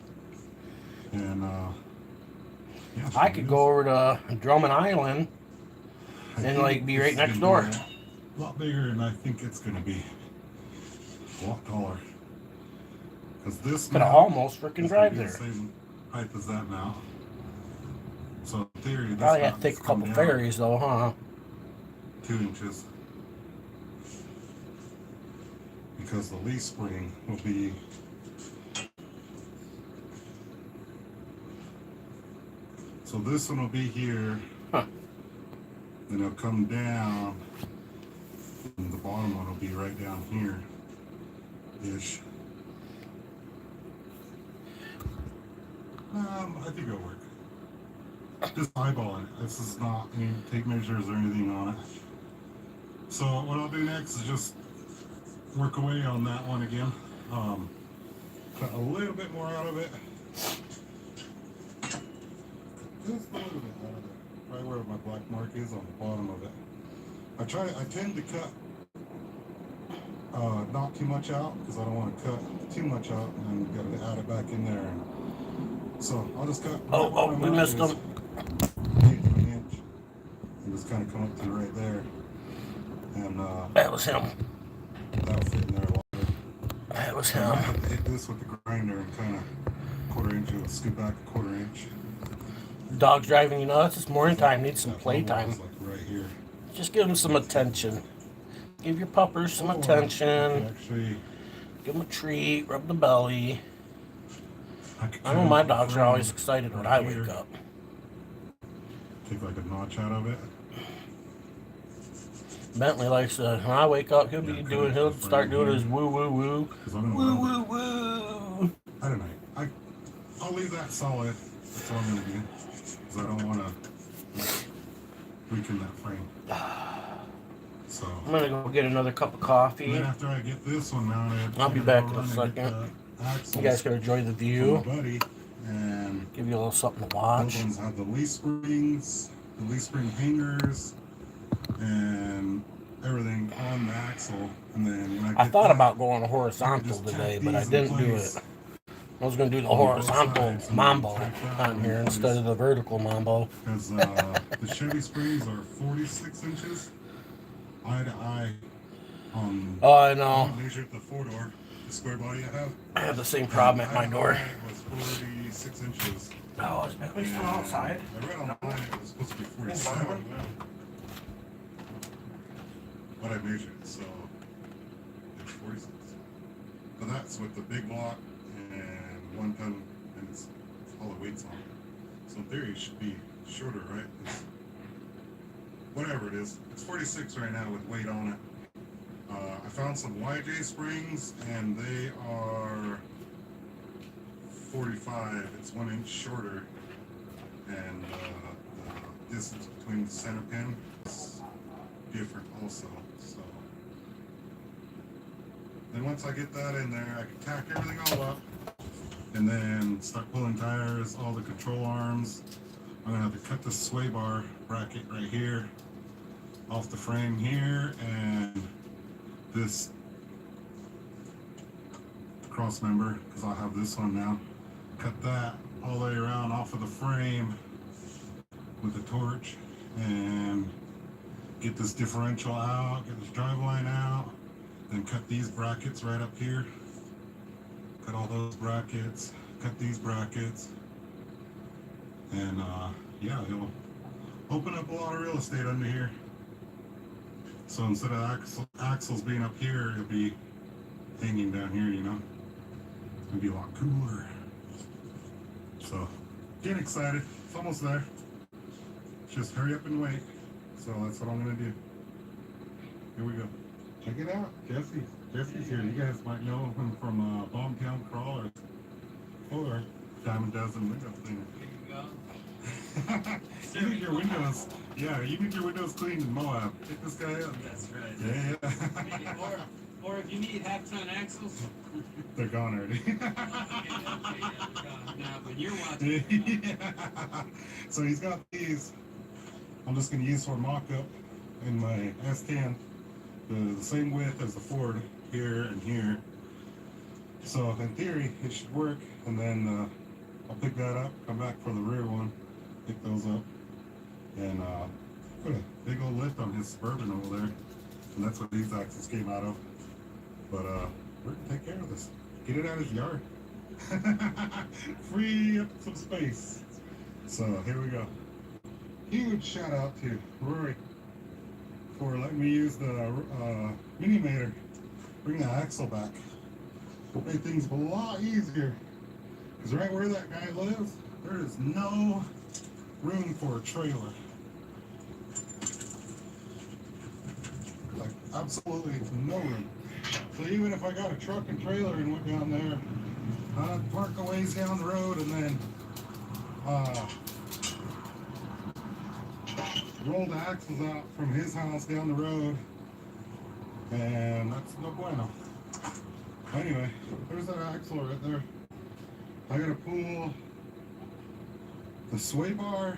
And yeah, so I could go over to Drummond Island I and think like be this right is next gonna door. be a lot bigger, and I think it's gonna be a lot taller. Because this Could have mount almost freaking is gonna drive be the there. same height as that mount. So in theory, this Probably have mount to take needs a to come couple down ferries though, huh? 2 inches. Because the leaf spring will be so this one will be here, Huh. then it'll come down, and the bottom one will be right down here ish. I think it'll work. Just eyeballing it. This is not any tape measures or anything on it. So what I'll do next is just work away on that one again. Cut a little bit more out of it. Just a little bit out of it. Right where my black mark is on the bottom of it. I tend to cut not too much out because I don't want to cut too much out and then got to add it back in there. So I'll just cut. Oh, we missed them. An inch, and just kind of come up to right there. And That was him. that'll fit in there a lot better. That was So I'm him. gonna have to hit this with the grinder and kind of quarter inch it, scoot back a quarter inch. Dog's driving you nuts. It's morning time. Needs some That playtime. level is, like right here. Just give him some attention. Give your puppers some Oh, attention. Actually, Give him a treat. Rub the belly. could I know cut my off the dogs are frame always excited when I right wake here. up. Take like a notch out of it. Bentley likes to, when I wake up, Yeah, he'll start doing his woo woo woo. 'Cause I'm gonna Woo weld woo it. woo. I don't know. I'll leave that solid. That's what I'm gonna do. Because I don't want to weaken that frame. So. I'm gonna go get another cup of And coffee. then after I get this one mounted, I'll be I'm back gonna in a go run and get second. the axles You guys can enjoy the from view. my buddy, and Give you a little something to those watch. ones have the leaf springs, the leaf spring hangers, and everything on the axle. And then when I get thought that, about going I horizontal just tack today, but I these in didn't do place it. I was gonna do the on both horizontal sides and mambo tack that on in here place. instead of the vertical mambo. Because the Chevy springs are 46 inches eye to eye on. Oh, I know. I measured the 4-door, the square body I have. I have the same problem at my door. It was 46 inches. Oh, is Bentley still outside? I read online it was supposed to be 47. But I measured, so it's 46. But that's with the big block and 1 ton, and it's all the weights on it. So in theory it should be shorter, right? Whatever it is, it's 46 right now with weight on it. I found some YJ springs and they are 45. It's 1 inch shorter, and the distance between the center pin is different also. So then once I get that in there, I can tack everything all up and then start pulling tires, all the control arms. I'm gonna have to cut this sway bar bracket right here off the frame here, and this cross member, because I'll have this one now. Cut that all the way around off of the frame with the torch, and get this differential out, get this drive line out, then cut these brackets right up here. Cut all those brackets, cut these brackets, and yeah, it'll open up a lot of real estate under here. So instead of axles being up here, it'll be hanging down here, you know. It'll be a lot cooler. So, getting excited. It's almost there. Just hurry up and wait. So that's what I'm gonna do. Here we go. Check it out. Jesse's here. You guys might know him from Bombtown Crawlers or Diamond Dozen Window Cleaner. You need your windows. Yeah, you need your windows cleaned in Moab. Pick this guy up. That's right. Yeah. Or if you need half-ton axles. They're gone already. Now, when you're watching. Yeah. So he's got these. I'm just gonna use for mock-up in my S10. The same width as the Ford here and here. So in theory, it should work. And then I'll pick that up, come back for the rear one, pick those up, and put a big old lift on his Suburban over there. And that's what these axles came out of. But we're gonna take care of this. Get it out of his yard. Free up some space. So here we go. Huge shout out to Rory for letting me use the Mini-Mater. Bring the axle back. Made things a lot easier. Because right where that guy lives, there is no room for a trailer. Like, absolutely no room. So even if I got a truck and trailer and went down there, I'd park a ways down the road and then rolled the axles out from his house down the road, and that's no bueno. Anyway, there's that axle right there. I gotta pull the sway bar,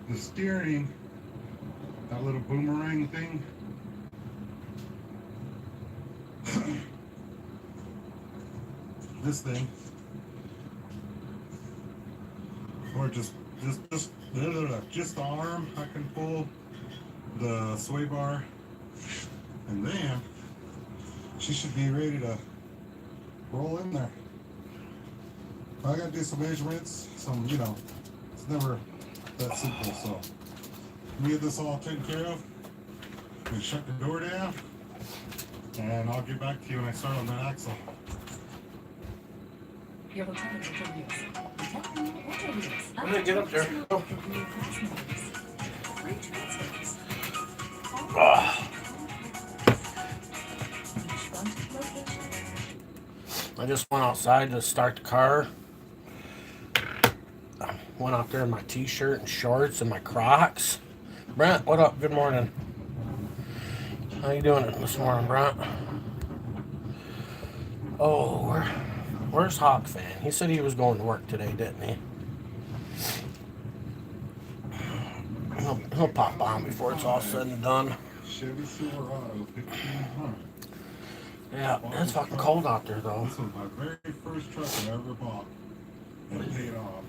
the steering, that little boomerang thing. This thing, or just the arm. I can pull the sway bar, and then she should be ready to roll in there. I gotta do some measurements, it's never that simple. So we get this all taken care of. We shut the door down, and I'll get back to you when I start on that axle. Your alternative reviews. Detecting auto reviews. When they get up there. Free transfers. I just went outside to start the car. Went out there in my t-shirt and shorts and my Crocs. Brent, what up? Good morning. How you doing this morning, Brent? Oh, where's Hawk Fan? He said he was going to work today, didn't he? He'll pop on before it's all said and done. Chevy Silverado 1500. Yeah, it's fucking cold out there though. This was my very first truck I ever bought and paid off.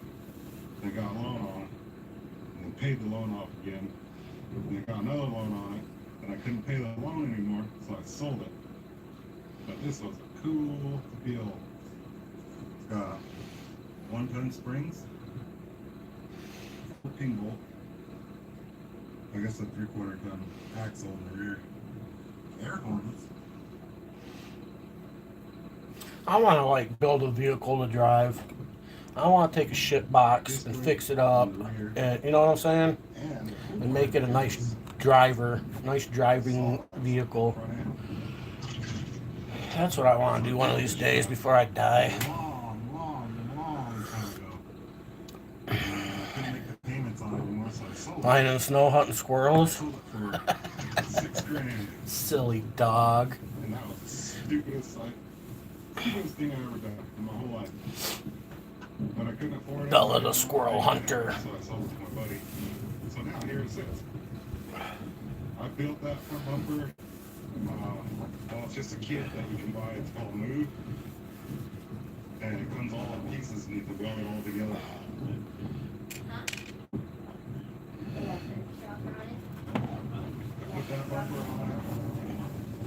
They got a loan on it, and then paid the loan off again. And they got another loan on it, and I couldn't pay the loan anymore, so I sold it. But this was a cool deal. It's got 1-ton springs, 14 bolt, I guess a 3/4 ton axle in the rear, air hornets. I want to like build a vehicle to drive. I want to take a shit box and fix it up, and you know what I'm saying, and make it a nice driving vehicle. That's what I want to do one of these days before I die. Long time ago. I couldn't make the payments on it anymore, so I sold it. Lying in the snow hunting squirrels. Sold it for $6,000. Silly dog. And that was the stupidest thing I ever done in my whole life. But I couldn't afford it. The little squirrel hunter. So I sold it to my buddy. So now here it sits. I built that front bumper. Well, it's just a kit that you can buy. It's called a Move. And it comes all in pieces and you can weld it all together. Put that bumper on it.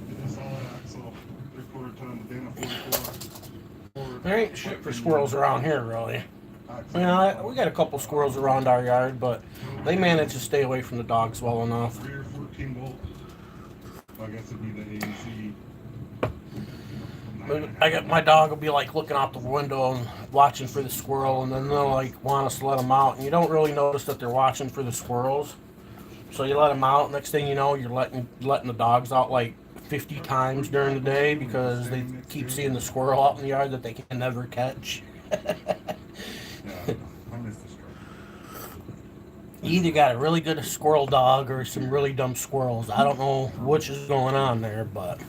Did a solid axle, 3/4 ton, Dana 44. There ain't shit for squirrels around here, really. You know, we got a couple squirrels around our yard, but they manage to stay away from the dogs well enough. Rear 14 bolt. I guess it'd be the ANC. I got my dog will be like looking out the window and watching for the squirrel, and then they'll like want us to let them out, and you don't really notice that they're watching for the squirrels. So you let them out. Next thing you know, you're letting the dogs out like 50 times during the day because they keep seeing the squirrel out in the yard that they can never catch. Yeah, I missed this truck. You either got a really good squirrel dog or some really dumb squirrels. I don't know which is going on there, but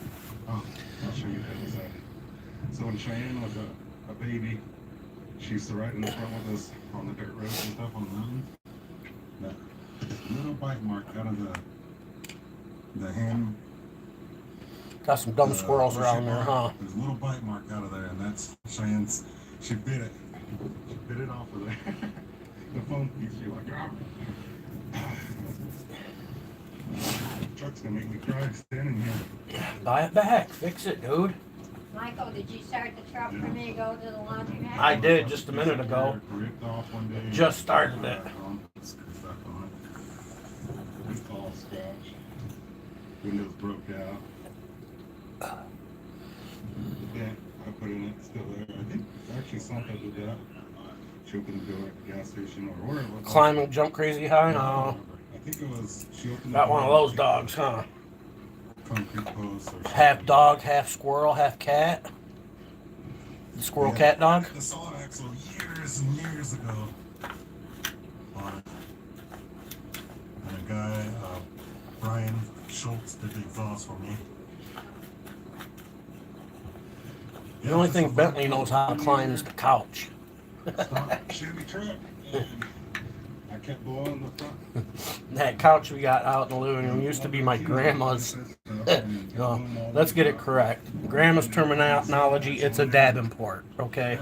Oh, I'll show you that in a second. So when Cheyenne was a baby, she used to ride in the front with us on the dirt roads and stuff on the mountain. That little bite mark out of the hand. got some dumb squirrels around there, huh? There's a little bite mark out of there, and that's Cheyenne's. She bit it. She bit it off of there. The phone piece, you're like, ah. Truck's gonna make me cry standing here. Buy it back. Fix it, dude. Michael, did you start the truck for me to go to the laundromat? I did just a minute ago. Ripped off one day. Just started it. Stuck on it. It's all scratched. Windows broke out. The dent I put in it still there. I think actually Santa did that. She opened the door at the gas station or wherever. Climb and jump crazy high? No. I think it was she opened Got the one of door, those dogs, huh? concrete post or something. Half dog, half squirrel, half cat. The squirrel cat dog? The solid axle years years ago on it. And a guy, Brian Schultz, did the exhaust for me. The only thing Bentley knows how to climb is the couch. Stock Chevy truck. And I kept blowing the front. That couch we got out in the living room used to be my grandma's. No, let's get it correct. Grandma's terminology, it's a Davenport, okay?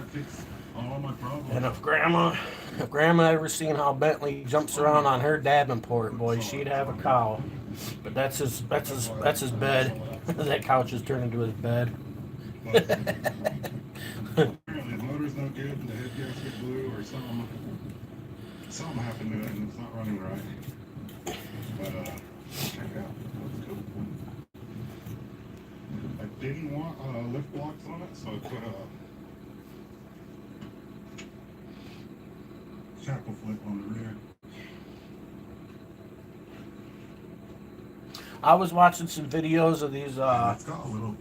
All my problems. And if grandma ever seen how Bentley jumps around on her Davenport, boy, she'd have a cow. But that's his bed. That couch is turned into his bed. Apparently the motor's no good and the head gasket blew or something. Something happened to it and it's not running right. But check it out. That's cool. I didn't want lift blocks on it, so I put a shackle flip on the rear. I was watching some videos of these It's got a little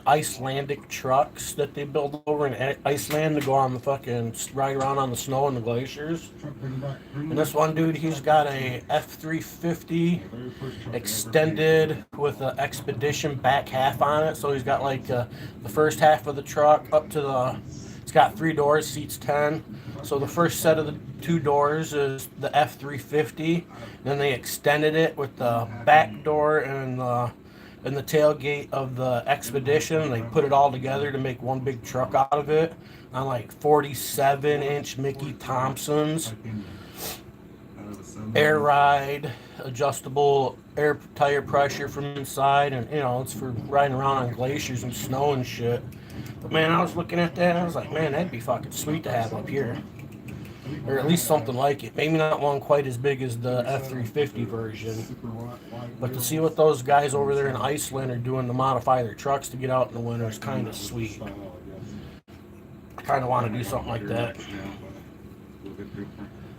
Icelandic trucks that they build over in Iceland to go on the fucking ride around on the snow and the glaciers. truck, bring it back. And this one dude, he's got a F-350 extended with an Expedition back half on it. So he's got like the first half of the truck up to the, it's got 3 doors, seats 10. So the first set of the 2 doors is the F-350. Then they extended it with the back door and the tailgate of the Expedition. They put it all together to make one big truck out of it on like 47-inch Mickey Thompsons. Air ride, adjustable air tire pressure from inside, and you know, it's for riding around on glaciers and snow and shit. But man, I was looking at that and I was like, man, that'd be fucking sweet to have up here. Or at least something like it. Maybe not one quite as big as the F-350 version. But to see what those guys over there in Iceland are doing to modify their trucks to get out in the winter is kind of sweet. I kind of want to do something like that.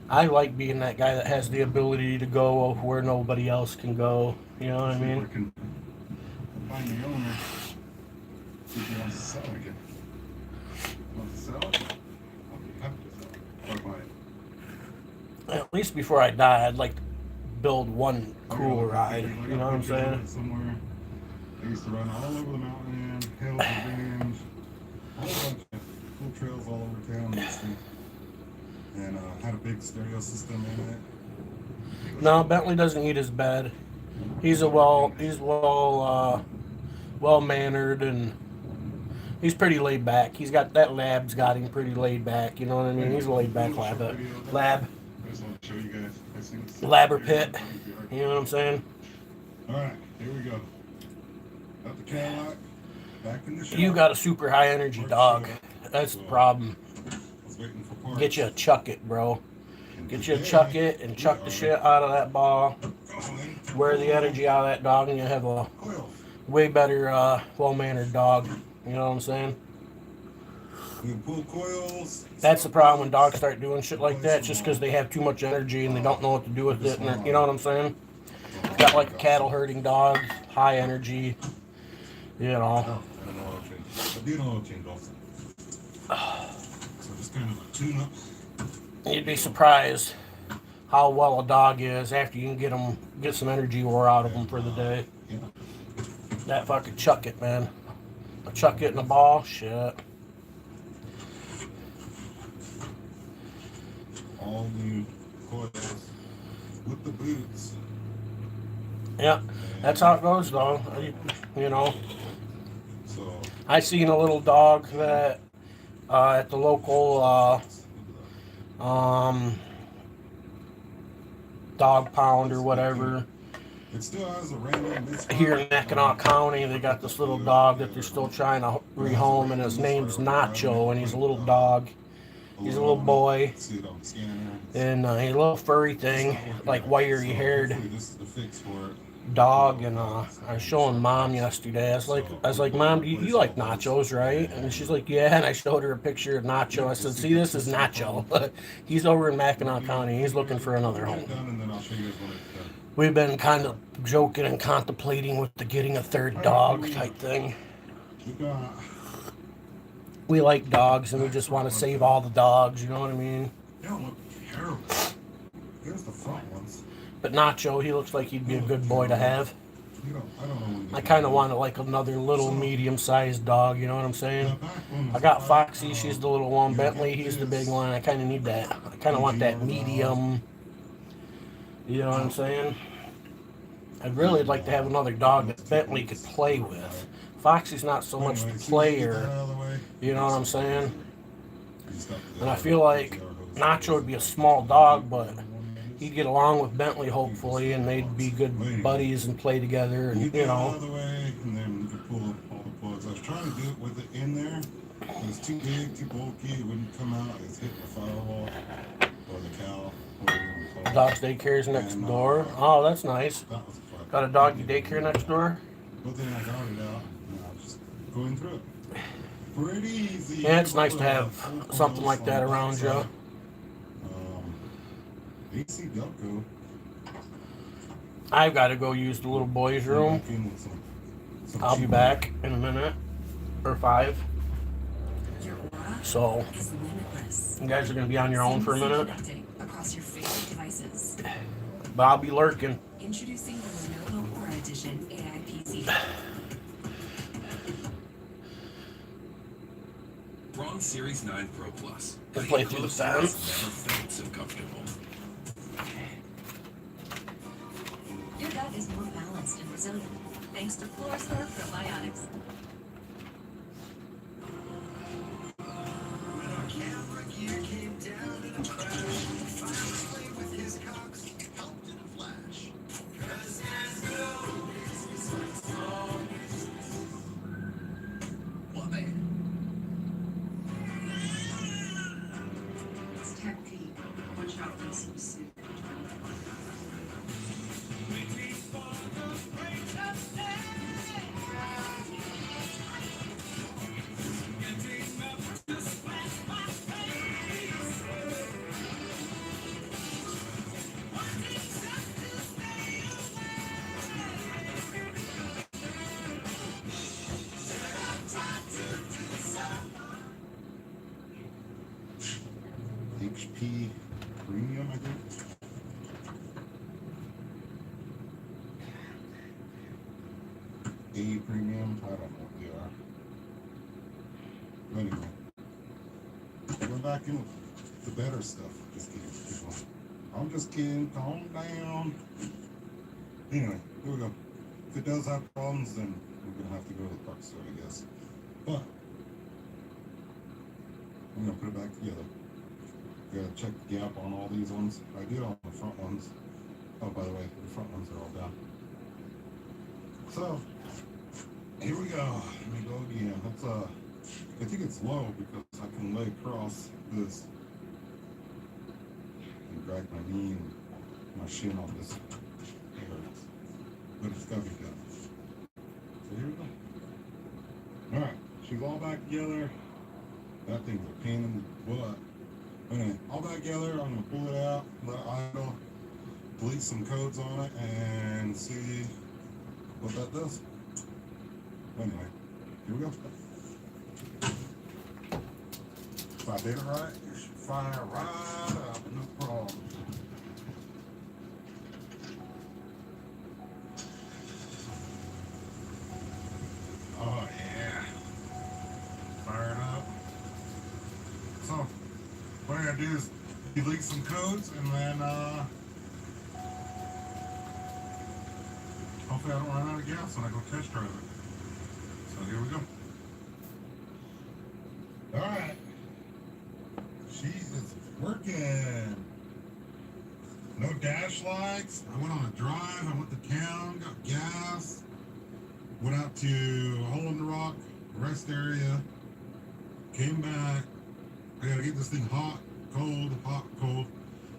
I like being that guy that has the ability to go where nobody else can go. You know what I mean? Find the owner. See if he wants to sell it again. Wants to sell it? I'll be happy to sell it. Or buy it. At least before I die, I'd like to build one cool ride. You know what I'm saying? Somewhere. I used to run all over the mountain, hills, ravines, a whole bunch of cool trails all over town and stuff. And had a big stereo system in it. No, Bentley doesn't eat his bed. He's well mannered, and he's pretty laid back. He's got that lab's got him pretty laid back. You know what I mean? He's a laid back lab. I just want to show you guys. Labber pit. You know what I'm saying? Alright, here we go. Got the Cadillac. Back in the shop. You got a super high energy dog. That's the problem. I was waiting for parts. Get you a chuck it, bro. Get you a chuck it and chuck the shit out of that ball. Wear the energy out of that dog, and you have a way better, well-mannered dog. You know what I'm saying? We pull coils. That's the problem when dogs start doing shit like that, just because they have too much energy and they don't know what to do with it. And you know what I'm saying? Got like a cattle herding dog, high energy. You know. So just kind of a tune-up. You'd be surprised how well a dog is after you can get some energy wore out of them for the day. That fucking chuck it, man. A chuck it in the ball, shit. All new coils with the boots. Yeah, that's how it goes, though. You know, So I seen a little dog that at the local dog pound or whatever. it still has a random Here in Mackinac County, they got this little dog that they're still trying to rehome, and his name's Nacho, and he's a little dog. He's a little boy, See it on the scanner. and he's a little furry thing, like wiry haired This is the fix for it. dog. And I was showing Mom yesterday. I was like, Mom, you like nachos, right? And she's like, yeah. And I showed her a picture of Nacho. I said, see, this is Nacho. He's over in Mackinac County. He's looking for another Get home. it done and then I'll show you guys when it's done. We've been kind of joking and contemplating with the getting a third dog type thing. We got we like dogs and we just want to save all the dogs, you know what I mean? They don't look terrible. Here's the front ones. But Nacho, he looks like he'd be a good boy to have. I don't know when I kind of want like another little medium-sized dog, you know what I'm the saying? back one I was got black. Foxy, she's the little one. Bentley, he's the big one. I kind of need that. I kind of want that medium, you know what I'm saying? I'd really like to have another dog that Bentley could play with. Foxy's not so much the player, you know what I'm saying? And I feel like Nacho would be a small dog, but he'd get along with Bentley hopefully, and they'd be good buddies and play together, and you Out know. of the way, and then you could pull all the plugs. I was trying to do it with it in there, but it's too big, too bulky. It wouldn't come out. It's hitting the firewall or the cow. Whatever you want to call it. Dog's daycare's next door. Oh, that's nice. That was a fight. Got a doggy daycare next door? But then I got it out, and I was just going through it. Pretty easy. Yeah, it's nice to have something like that around you. AC Delco. I've got to go use the little boy's room. I'll be back in a minute or 5. Your aura So is limitless. you guys are gonna be on your own for a minute, Connecting across your favorite devices. but I'll be lurking. Introducing the Lenovo Aura Edition AI PC. Braun Series 9 Pro Plus. Can play through the fence. Never felt so comfortable. Your gut is more balanced and resilient thanks to Fluorostar Probiotics. It's tech Pete. Watch out for some sick. HP Premium, I think. A Premium, I don't know what they are. But anyway, go back in with the better stuff. Just kidding, people. I'm just kidding, calm down. Anyway, here we go. If it does have problems, then we're gonna have to go to the park store, I guess. But I'm gonna put it back together. Gotta check the gap on all these ones. I did on the front ones. Oh, by the way, the front ones are all down. So, here we go. Let me go again. That's I think it's low because I can lay across this and drag my knee and my shin on this. It hurts. But it's gotta be done. So here we go. Alright, she's all back together. That thing's a pain in the butt. Anyway, all back together, I'm gonna pull it out, let it idle, delete some codes on it, and see what that does. Anyway, here we go. If I did it right, it should fire right up, no problem. Oh yeah, fired up. So, what I gotta do is delete some codes and then hopefully I don't run out of gas when I go test drive it. So here we go. Alright. She is working. No dash lights. I went on a drive, I went to town, got gas, went out to Hole in the Rock rest area, came back. I gotta get this thing hot, cold, cold.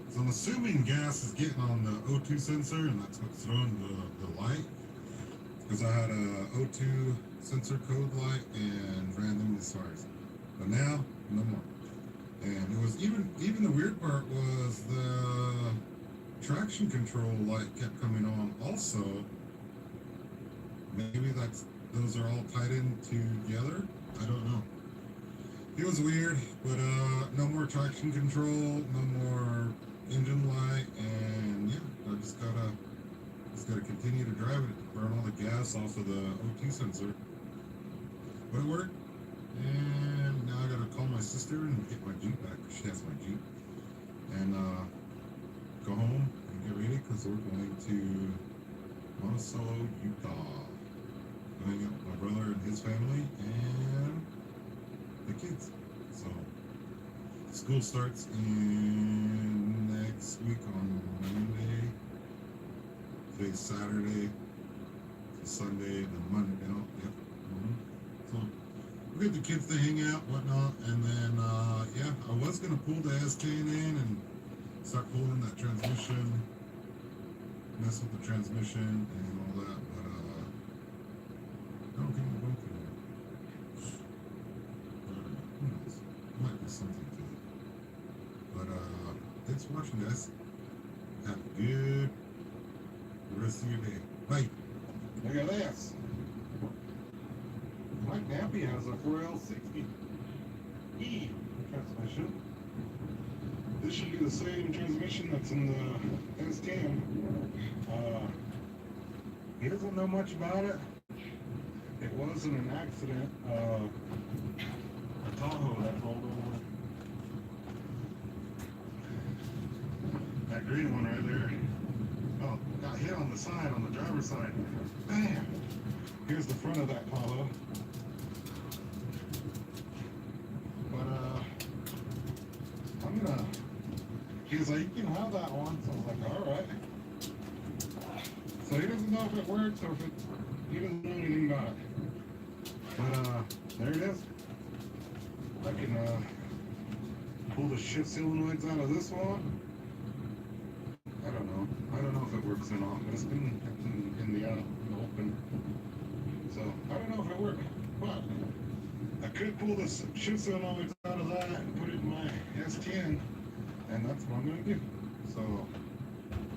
So I'm assuming gas is getting on the O2 sensor, and that's what's throwing the light. Because I had a O2 sensor code light and ran them as fires. But now, no more. And it was even the weird part was the traction control light kept coming on also. Maybe those are all tied in together. I don't know. it was weird, but no more traction control, no more engine light, and yeah, I just gotta continue to drive it, burn all the gas off of the O2 sensor. But it worked, and now I gotta call my sister and get my Jeep back. She has my Jeep, and go home and get ready because we're going to Monticello, Utah. Hang out with my brother and his family and the kids. So school starts in next week on Monday. Today's Saturday, Sunday, then Monday. You know, yep. So we get the kids to hang out, whatnot, and then yeah, I was gonna pull the S10 in and start pulling that transmission, mess with the transmission and all that, but I don't think we're going to. Who knows? Might be something to it. But thanks for watching, guys. Have a good rest of your day. Bye. Look at this. My Nappy has a 4L60E transmission. This should be the same transmission that's in the S10. He doesn't know much about it. It wasn't an accident. A Tahoe that rolled over. That green one right there. Oh, got hit on the side, on the driver's side. Bam! Here's the front of that Tahoe. But, I'm gonna... He was like, you can have that one. So I was like, alright. So he doesn't know if it works or if it... He doesn't know anything about it. But, there it is. I can, pull the shift solenoids out of this one. I don't know. I don't know if it works or not, but it's been in the open. So, I don't know if it worked, but I could pull the shift solenoids out of that and put it in my S10, and that's what I'm going to do. So,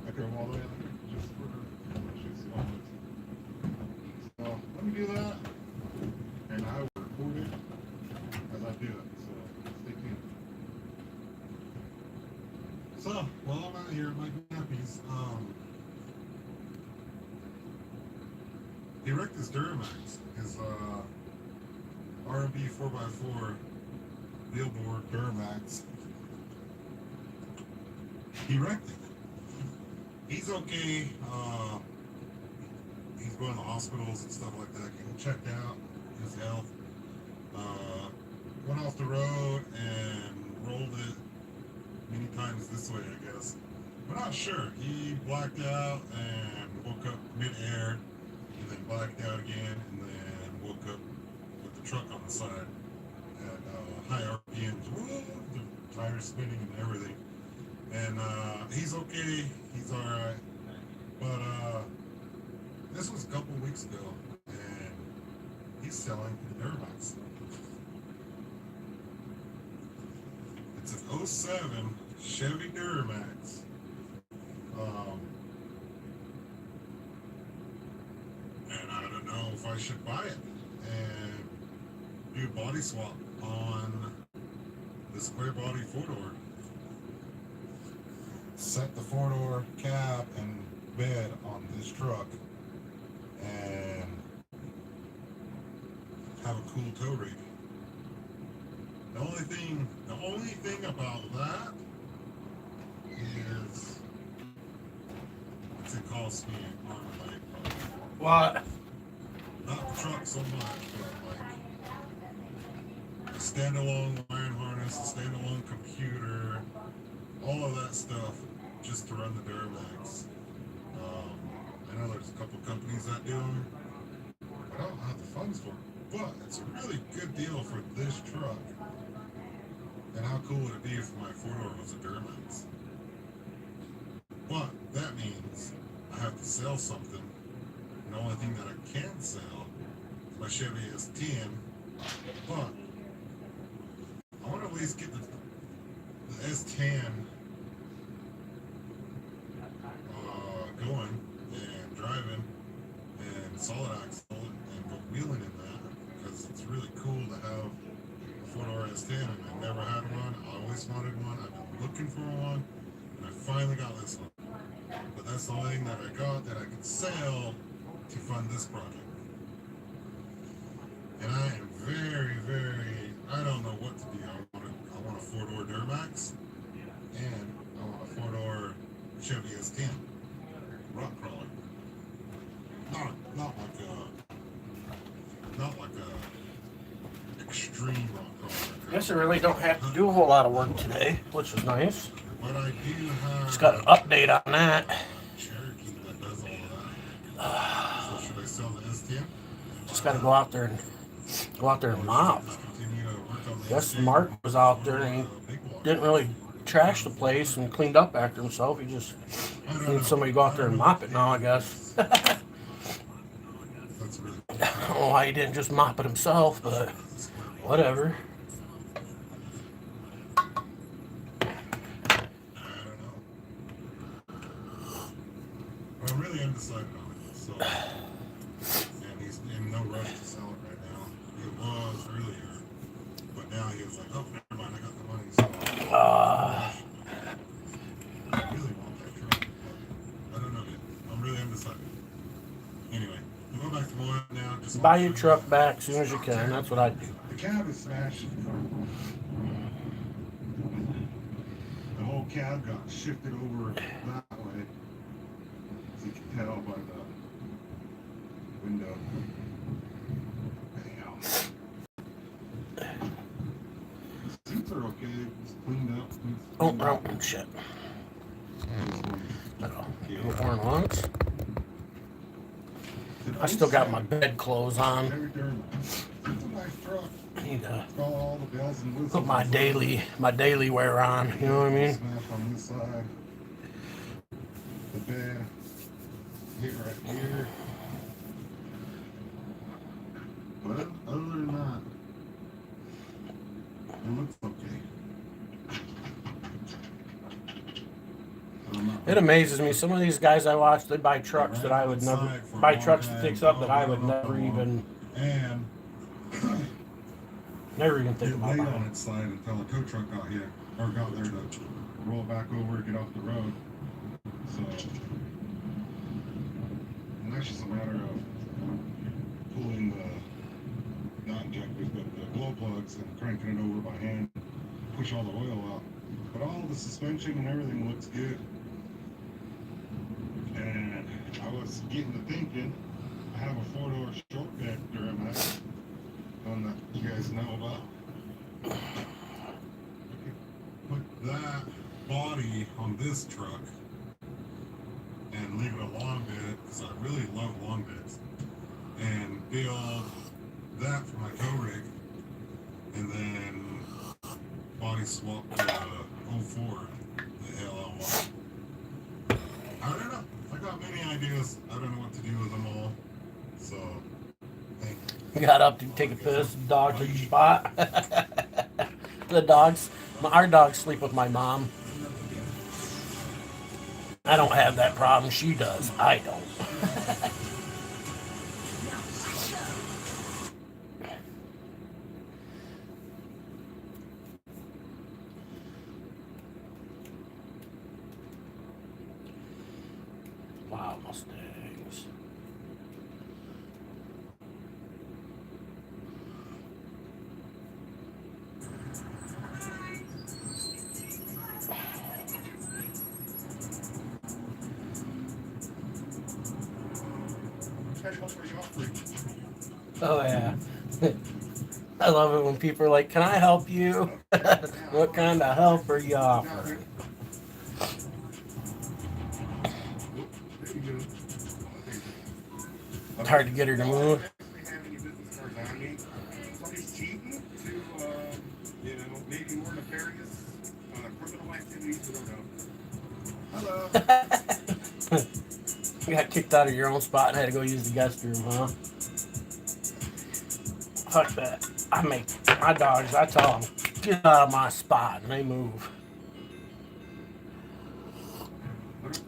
I go all the way out there just for the shift solenoids. So, let me do that, and I will record it as I do it, so stay tuned. So, while I'm out here at my nappies, he wrecked his Duramax, his R&B 4x4 billboard Duramax. He wrecked it. He's okay. He's going to hospitals and stuff like that, getting checked out, his health. Went off the road and rolled it many times this way, I guess. We're not sure. He blacked out and woke up mid-air, and then blacked out again, and then woke up with the truck on the side at high RPMs. Woo, the tires spinning and everything. And he's okay. He's all right. But this was a couple weeks ago, and he's selling Duramax. It's an 07 Chevy Duramax. And I don't know if I should buy it and do a body swap on the square body four-door. Set the four-door cab and bed on this truck and have a cool tow rig. The only thing about that is it costs me an arm and leg. What? Not the truck so much, but like a standalone wiring harness, a standalone computer, all of that stuff just to run the Duramax. I know there's a couple companies that do them, but I don't have the funds for it. But it's a really good deal for this truck. And how cool would it be if my four-door was a Duramax? But that means I have to sell something. And the only thing that I can sell is my Chevy S10. But I want to at least get the S10 going and driving and solid axle and go wheeling in that, because it's really cool to have a four-door S10 and I never had one. I always wanted one. I've been looking for one, and I finally got this one. But that's the only thing that I got that I could sell to fund this project. And I am very, I don't know what to do. I want a 4-door Duramax, and I want a 4-door Chevy S10 rock crawler. Not like a extreme rock crawler. Guess I really don't have to do a whole lot of work today, which is nice. But I do have Just got an update on that. Cherokee that does all of that. So should I sell the S10? Just got to go out there and mop. Continue to work on the Guess S10? Mark was out there and he didn't really trash the place and cleaned up after himself. He just needs somebody to go out there and mop it now, I guess. That's really I don't know why he didn't just mop it himself, but whatever. I don't know. But I'm really undecided on it. So, and he's in no rush to sell it right now. He was earlier, but now he was like, "Oh, never mind, I got the money." So I really want that truck, but I don't know yet. I'm really undecided. Anyway, we'll go back to more now. Just Buy your truck back as soon as you can. That's what I do. The cab is smashed. The whole cab got shifted over that way, as you can tell by the window. Anyhow, the seats are okay. It's cleaned up. Oh, no, shit. Worn once. I still got my bed clothes on. Very durable. It's a nice truck. I need to It's got all the bells and whistles. put my daily wear on. You know what I mean? Snap on this side. The bed. Hit right here. But other than that, it looks okay. It amazes me. Some of these guys I watch, they buy trucks that I would never buy trucks to fix up that I would never even And think it about laid on buying. its side until a tow truck got here or got there to roll back over, get off the road. So, and that's just a matter of pulling the not injectors, but the glow plugs and cranking it over by hand, push all the oil out. But all the suspension and everything looks good. And I was getting to thinking, I have a 4-door short bed Duramax, one that you guys know about. I could put that body on this truck and leave it a long bed, because I really love long beds, and build that for my tow rig, and then body swap the 04, the LL1. I don't know. I got many ideas. I don't know what to do with them all. So, thank you. Got up to take a piss. The dogs are spot. The dogs, our dogs sleep with my mom. I don't have that problem. She does. I don't. Wow, Mustangs. Oh yeah. I love it when people are like, "Can I help you?" What kind of help are you offering? It's hard to get her to move. Somebody's cheating to, maybe more nefarious criminal activities. We don't know. Hello. You got kicked out of your own spot and had to go use the guest room, huh? Fuck that. I make my dogs, I tell them, get out of my spot, and they move.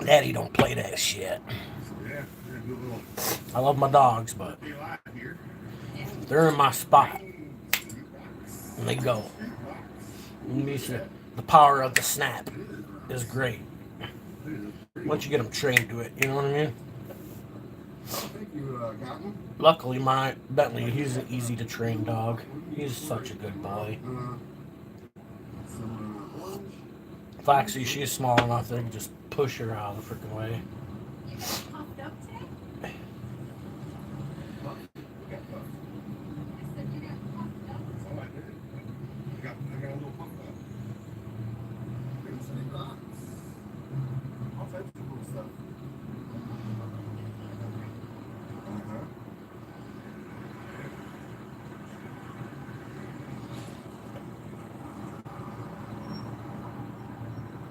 Daddy don't play that shit. Yeah, good little I love my dogs, but live here. they're in my spot. And they go. The power of the snap is great. Once you get them trained to it, you know what I mean? Luckily, my Bentley, he's an easy to train dog. He's such a good boy. Foxy, she's small enough they can just push her out of the freaking way. You got puffed up today? I said you got puffed up Oh, I did. I got a little pumped up. All types of cool stuff. Uh-huh.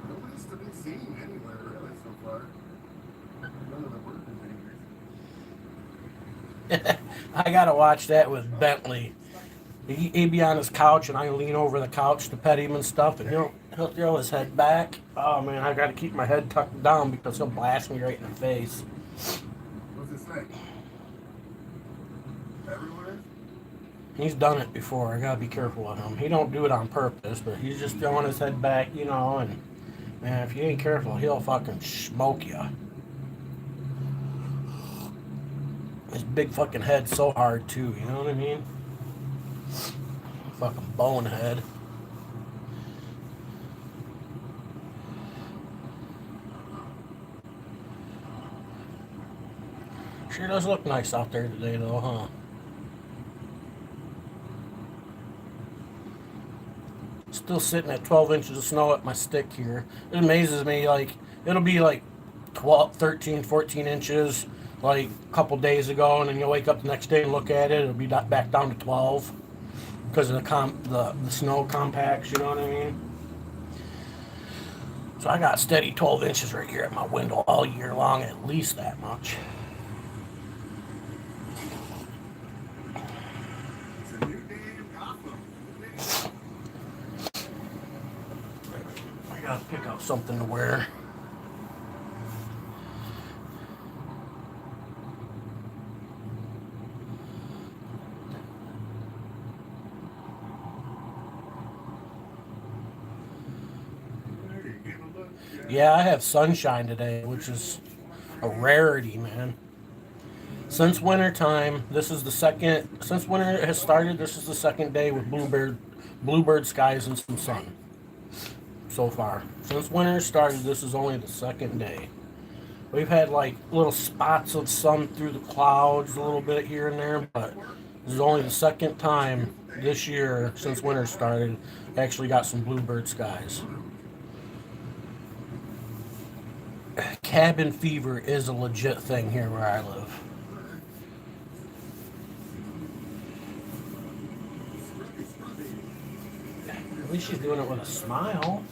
Nobody's to be seen anywhere really so far. None of the workers anyways. I gotta watch that with Bentley. He'd be on his couch and I lean over the couch to pet him and stuff, and he'll throw his head back. Oh man, I gotta keep my head tucked down because he'll blast me right in the face. What's it say? Everywhere? He's done it before. I gotta be careful with him. He don't do it on purpose, but he's just throwing his head back, you know, and man, if you ain't careful, he'll fucking smoke you. His big fucking head's so hard too, you know what I mean? Fucking bonehead. Sure does look nice out there today though, huh? Still sitting at 12 inches of snow at my stick here. It amazes me, like, it'll be like 12, 13, 14 inches like a couple days ago, and then you'll wake up the next day and look at it, it'll be back down to 12 because of the snow compacts, you know what I mean? So I got steady 12 inches right here at my window all year long, at least that much. It's a new day in Gotham. I gotta pick out something to wear. Yeah, I have sunshine today, which is a rarity, man. Since winter time, since winter has started, this is the second day with bluebird skies and some sun. So far. Since winter started, this is only the second day. We've had like little spots of sun through the clouds a little bit here and there, but this is only the second time this year since winter started I actually got some bluebird skies. Cabin fever is a legit thing here where I live. At least she's doing it with a smile.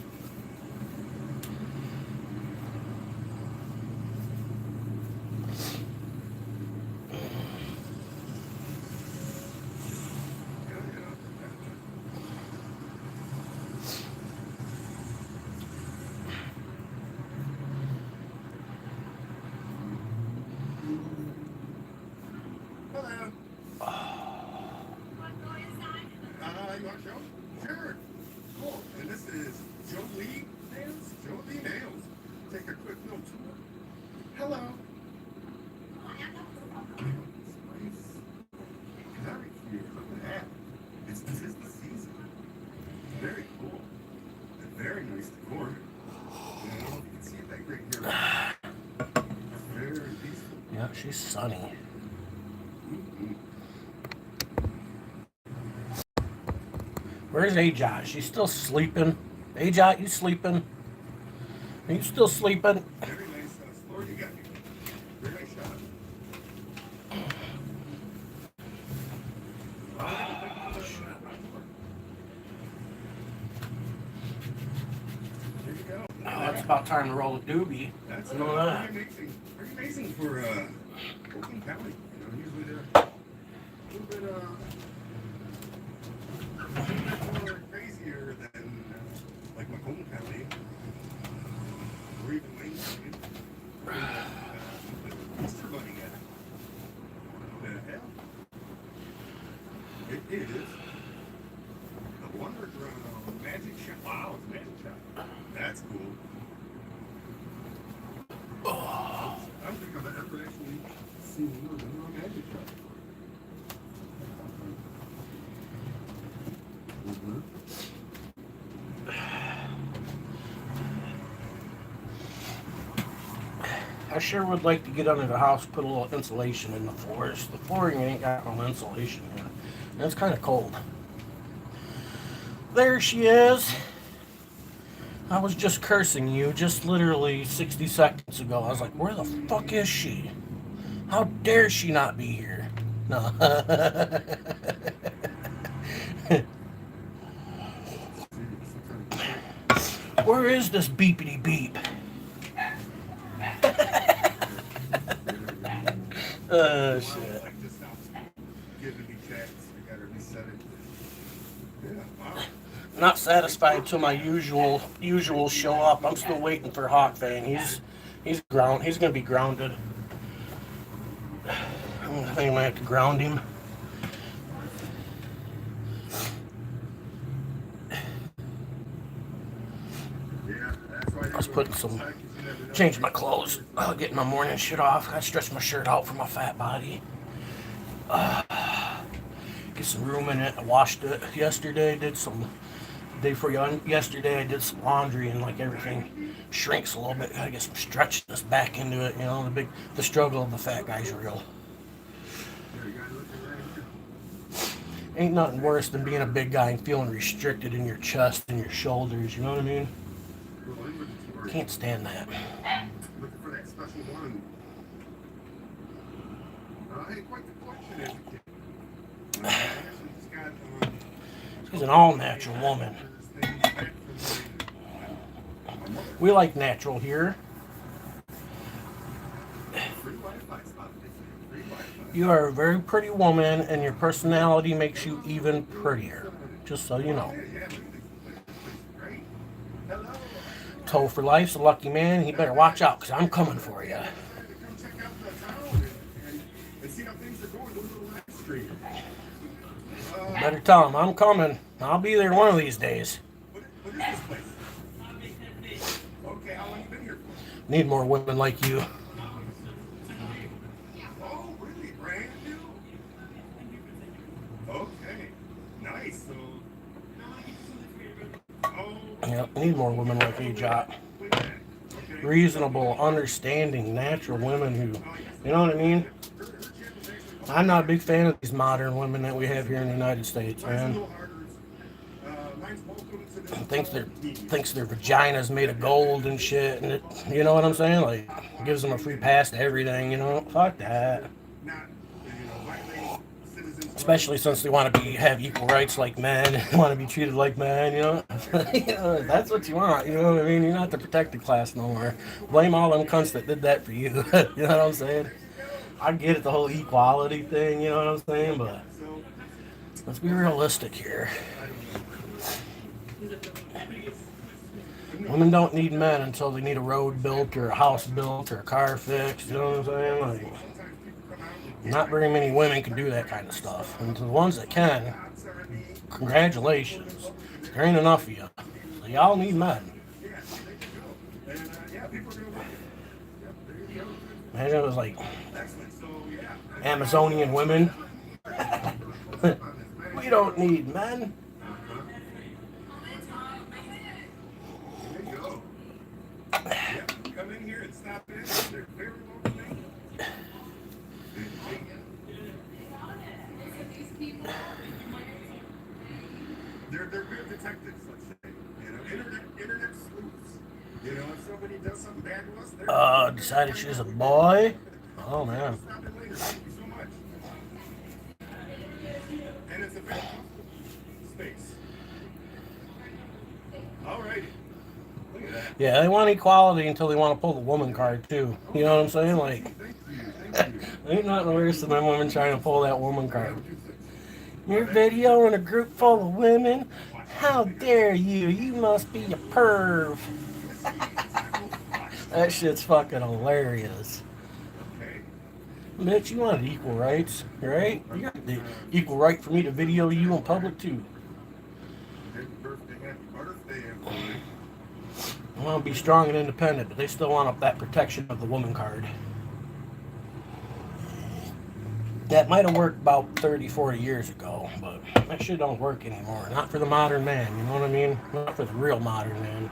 You want to show? Sure. Cool. And this is Jolie Nails. Jolie Nails. Take a quick little tour. Hello. Very cute. Look at that. This is the season. Very cool. And very nice decor. You know, you can see it that great here. Very peaceful. Yeah, she's sunny. Where's Ajot? She's still sleeping. Ajot, you sleeping? Are you still sleeping? Very nice floor you got here. Very nice shot. There you go. Oh, it's about time to roll a doobie. That's I know that. pretty amazing. Pretty amazing for Oakland County. You know, usually they're a little bit more crazier than like Macomb County or even Wayne County. Easter Bunny at the hell? It is. underground magic shop. Wow, it's a magic shop. That's cool. I don't think I've ever actually seen one in a magic shop. I sure would like to get under the house, put a little insulation in the floors. The flooring ain't got no insulation here. And it's kind of cold. There she is. I was just cursing you just literally 60 seconds ago. I was like, where the fuck is she? How dare she not be here? No. Where is this beepity beep? Oh shit. Not satisfied till my usual show up. I'm still waiting for Hawk Fan. He's gonna be grounded. I think I might have to ground him. I was putting changing my clothes, getting my morning shit off. I stretched my shirt out for my fat body. Get some room in it. I washed it yesterday. Day before yesterday I did some laundry, and like everything shrinks a little bit. Gotta get some stretchiness back into it. You know, the struggle of the fat guy's real. Ain't nothing worse than being a big guy and feeling restricted in your chest and your shoulders. You know what I mean? Can't stand that. Looking for that special one. I had quite the collection as a kid. She's an all-natural woman. We like natural here. You are a very pretty woman, and your personality makes you even prettier. Just so you know. Toe for life's a lucky man. He better watch out, because I'm coming for you. Better tell him I'm coming. I'll be there one of these days. What is this place? Okay, how long you been here for? Need more women like you. Oh, really? Brand new? Okay, nice. So, Yep, need more women like you, Jot. Reasonable, understanding, natural women who, you know what I mean? I'm not a big fan of these modern women that we have here in the United States, man. Thinks their vagina's made of gold and shit, and you know what I'm saying? Like, gives them a free pass to everything, you know? Fuck that. Especially since they want to have equal rights like men, want to be treated like men, you know? You know, that's what you want, you know what I mean? You're not the protected class no more. Blame all them cunts that did that for you, you know what I'm saying? I get it, the whole equality thing, you know what I'm saying? But let's be realistic here. Women don't need men until they need a road built or a house built or a car fixed, you know what I'm saying? Like, not very many women can do that kind of stuff. And to the ones that can, congratulations. There ain't enough of you. So y'all need men. Imagine it was like Amazonian women. We don't need men. Come in here and stop in. They're very welcoming. They're good detectives, let's say. You know, internet sleuths. You know, if somebody does something bad to us, Decided she's a boy? Oh, man. stop it later. Thank you so much. And it's a very comfortable space. All righty. Look at that. Yeah, they want equality until they want to pull the woman card, too. You know what I'm saying? Like, ain't nothing worse than them women trying to pull that woman card. Your video in a group full of women? How dare you? You must be a perv. That shit's fucking hilarious. Bitch, you wanted equal rights, right? You got the equal right for me to video you in public, too. want to be strong and independent, but they still want up that protection of the woman card. That might have worked about 30, 40 years ago, but that shit don't work anymore. Not for the modern man, you know what I mean? Not for the real modern man.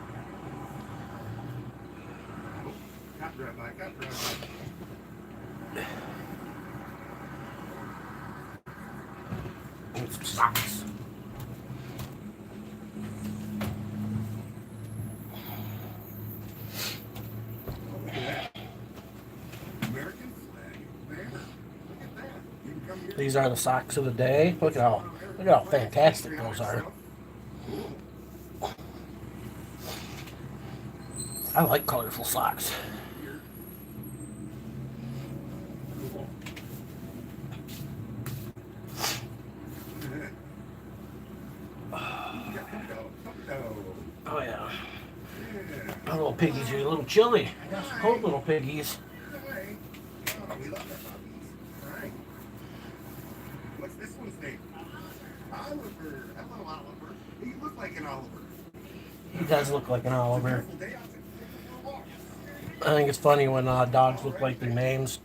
Got drive by, got drive by. Need some socks. Look at that. American flag banner. Look at that. You can come here. These are the socks of the day. Look at how fantastic those are. I like colorful socks. Oh yeah. My little piggies are a little chilly. I got some cold little piggies. We love our puppies. All right. What's this one's name? Oliver. Hello, Oliver. He looks like an Oliver. He does look like an Oliver. Beautiful day out there. Take a walk. I think it's funny when dogs look like their names.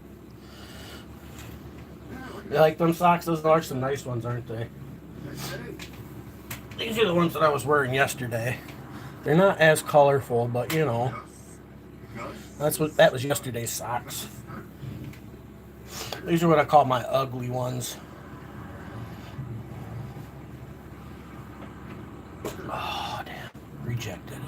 You like them socks? Those are some nice ones, aren't they? These are the ones that I was wearing yesterday. They're not as colorful, but you know, that was yesterday's socks. These are what I call my ugly ones. Oh damn! Rejected.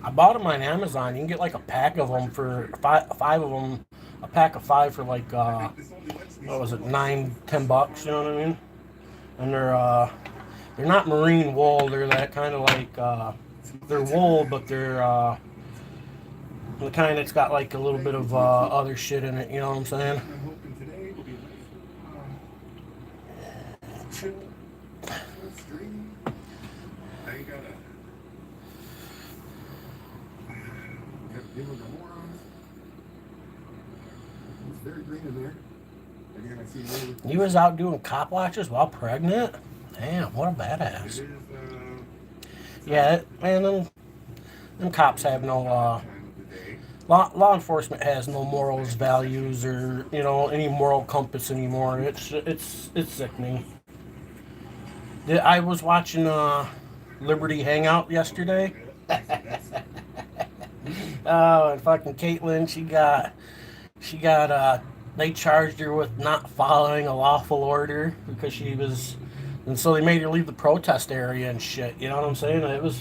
I bought them on Amazon. You can get like a pack of them for five of them. A pack of 5 for like what was it, $9-10? You know what I mean? And they're not marine wool. They're that kind of like they're wool, but they're the kind that's got like a little bit of other shit in it. You know what I'm saying? I'm hoping today will be chill, stream. I ain't gotta deal with the morons. It's very green in there. Again, I see you. You was out doing cop watches while pregnant? Damn, what a It badass. is Yeah, man, them cops have no time of the day. law enforcement has no morals, values, or you know any moral compass anymore. It's sickening. I was watching Liberty Hangout yesterday. Oh, and fucking Caitlin, she got they charged her with not following a lawful order because she was, and so they made her leave the protest area and shit. You know what I'm saying? It was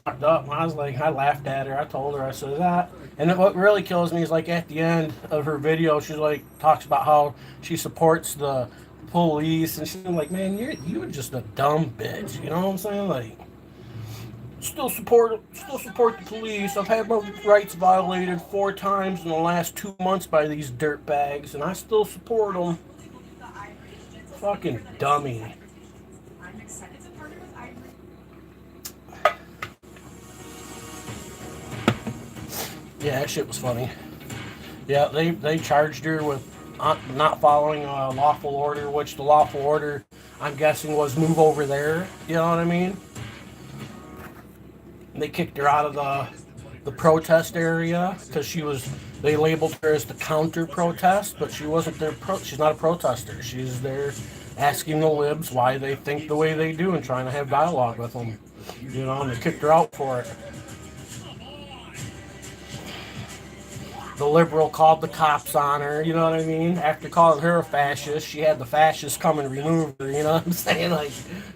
fucked up. And I was like, I laughed at her. I told her, I said that. And then what really kills me is like at the end of her video, she's like talks about how she supports the police, and she's like, man, you're just a dumb bitch. You know what I'm saying? Like, still support the police. I've had my rights violated 4 times in the last 2 months by these dirtbags, and I still support them. Fucking dummy. Yeah, that shit was funny. Yeah, they charged her with not following a lawful order, which the lawful order, I'm guessing, was move over there. You know what I mean? They kicked her out of the protest area because they labeled her as the counter protest, but she wasn't there. She's not a protester. She's there asking the libs why they think the way they do and trying to have dialogue with them. You know, and they kicked her out for it. The liberal called the cops on her, you know what I mean? After calling her a fascist, she had the fascists come and remove her, you know what I'm saying? Like,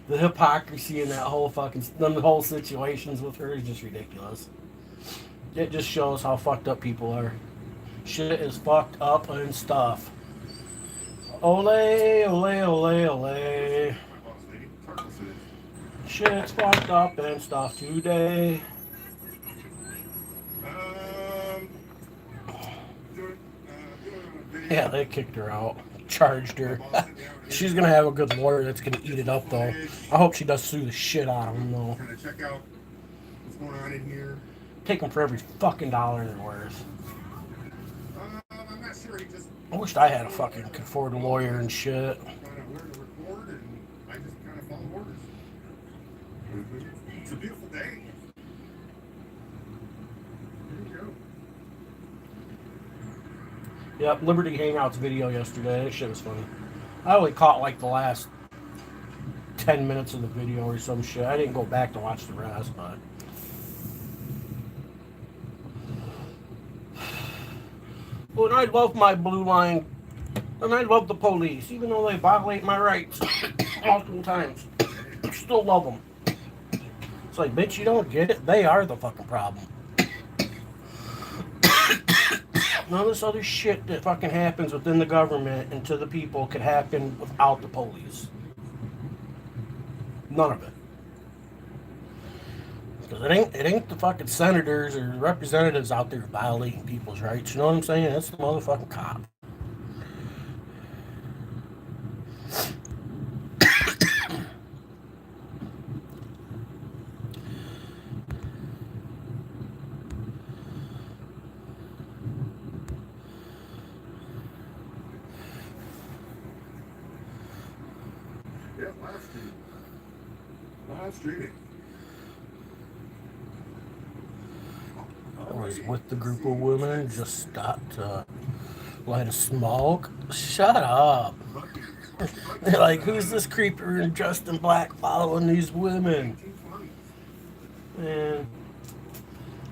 the hypocrisy in that whole the whole situations with her is just ridiculous. It just shows how fucked up people are. Shit is fucked up and stuff. Ole, ole, ole, ole. Shit's fucked up and stuff today. Yeah, they kicked her out. Charged her. She's gonna have a good lawyer that's gonna eat it up, though. I hope she does sue the shit out of them, though. Kind of check out what's going on in here. Take them for every fucking dollar they're worth. I'm not sure. He just I wished I had could afford a lawyer and shit. kind of where to record, and I just kind of follow orders. It's a beautiful day. There you go. Yep, Liberty Hangouts video yesterday. That shit was funny. I only caught like the last 10 minutes of the video or some shit. I didn't go back to watch the rest, but. Well, and I love my blue line, and I love the police, even though they violate my rights multiple times. I still love them. It's like, bitch, you don't get it? They are the fucking problem. None of this other shit that fucking happens within the government and to the people could happen without the police. None of it. Because it ain't the fucking senators or representatives out there violating people's rights. You know what I'm saying? It's the motherfucking cop. Yeah, live streaming. Live streaming. I was with the group of women, just stopped to light a smoke. Shut up. They're like, who's this creeper dressed in black following these women? Man,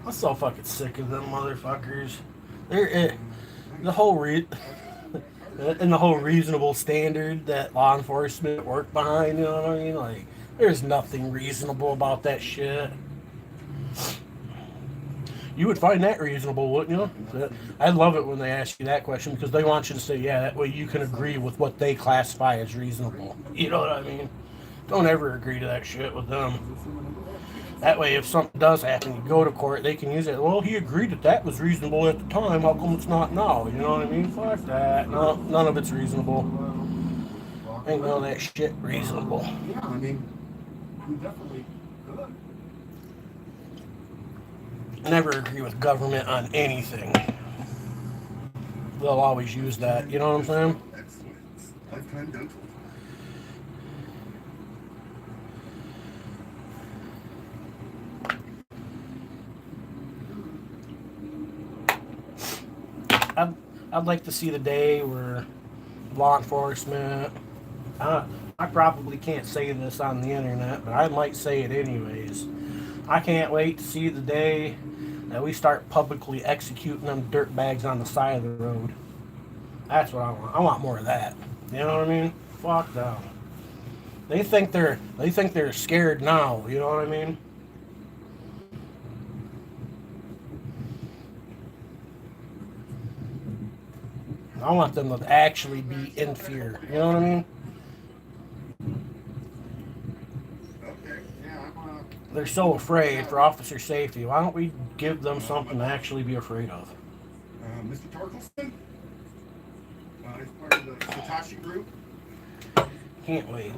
I'm so fucking sick of them motherfuckers. The whole and the whole reasonable standard that law enforcement work behind, you know what I mean? Like, there's nothing reasonable about that shit. You would find that reasonable, wouldn't you? I love it when they ask you that question because they want you to say, yeah, that way you can agree with what they classify as reasonable. You know what I mean? Don't ever agree to that shit with them. That way, if something does happen, you go to court, they can use it. Well, he agreed that that was reasonable at the time. How come it's not now? You know what I mean? Fuck that. No, none of it's reasonable. Ain't none of that shit reasonable. Yeah, I mean, we definitely could. I never agree with government on anything. They'll always use that. You know what I'm saying? Excellent. Lifetime dental. I'd like to see the day where law enforcement, I probably can't say this on the internet, but I might say it anyways. I can't wait to see the day that we start publicly executing them dirtbags on the side of the road. That's what I want. I want more of that. You know what I mean? Fuck them. They think they're scared now. You know what I mean? I want them to actually be in fear. You know what I mean? Okay, yeah, They're so afraid for officer safety. Why don't we give them something to actually be afraid of? Mr. Torkelson? He's part of the Satoshi group. Can't wait.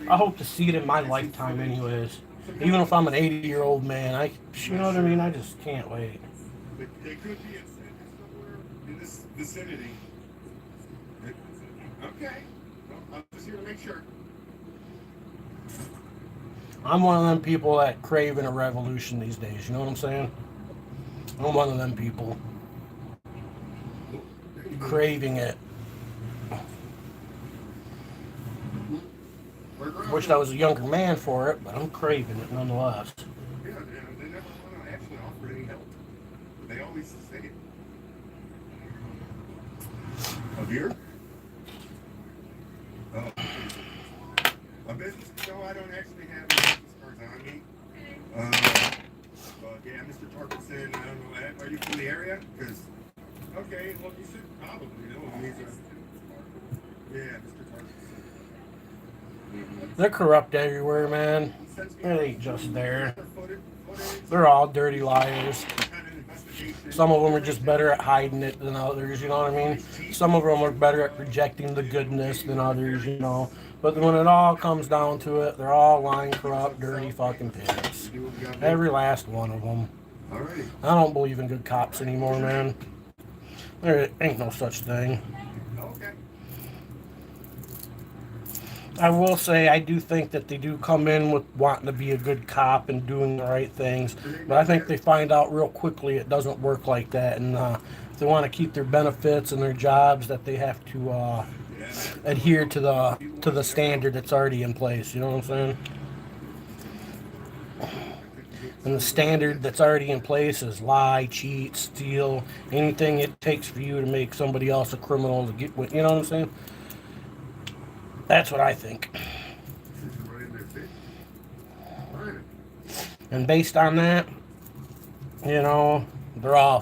I hope to see it in my lifetime anyways. Even if I'm an 80-year-old man, you know what I mean? I just can't wait. They could be somewhere in this vicinity. Okay. I'm just here to make sure. I'm one of them people that craving a revolution these days. You know what I'm saying? I'm one of them people. Craving it. Wished I was a younger man for it, but I'm craving it nonetheless. Yeah, they never want to actually offer any help. They always say it. A beer? Oh. A business? No, I don't actually have any business cards on me. But yeah, Mr. Torkelson, I don't know, are you from the area? Because, okay, well, you should probably know him. Yeah, Mr. Torkelson. They're corrupt everywhere, man. It ain't just there. They're all dirty liars. Some of them are just better at hiding it than others, you know what I mean? Some of them are better at projecting the goodness than others, you know? But when it all comes down to it, they're all lying, corrupt, dirty fucking pigs. Every last one of them. I don't believe in good cops anymore, man. There ain't no such thing. I will say I do think that they do come in with wanting to be a good cop and doing the right things, but I think they find out real quickly it doesn't work like that, and if they want to keep their benefits and their jobs, that they have to adhere to the standard that's already in place. You know what I'm saying? And the standard that's already in place is lie, cheat, steal, anything it takes for you to make somebody else a criminal to get with. You know what I'm saying? That's what I think. And based on that, you know, they're all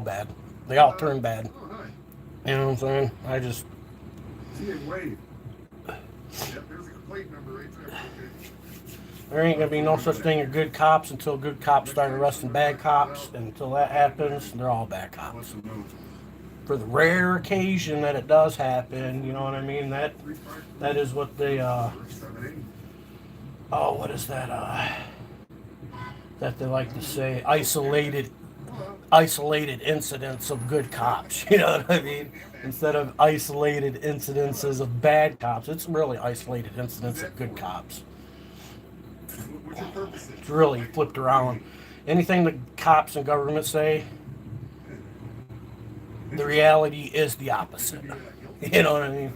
bad. They all turn bad. You know what I'm saying? I just. There ain't gonna be no such thing as good cops until good cops start arresting bad cops. And until that happens, they're all bad cops. For the rare occasion that it does happen, you know what I mean? That is what they what is that? That they like to say isolated incidents of good cops. You know what I mean? Instead of isolated incidences of bad cops, it's really isolated incidents of good cops. It's really flipped around. Anything the cops and government say, the reality is the opposite. You know what I mean?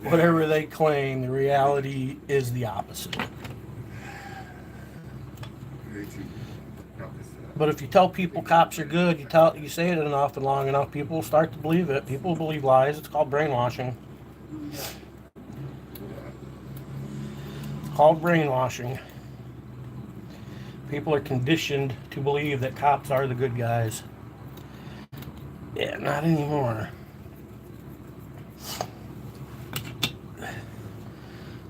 Whatever they claim, the reality is the opposite. But if you tell people cops are good, you say it enough and long enough, people will start to believe it. People believe lies. It's called brainwashing. It's called brainwashing. People are conditioned to believe that cops are the good guys. Yeah, not anymore.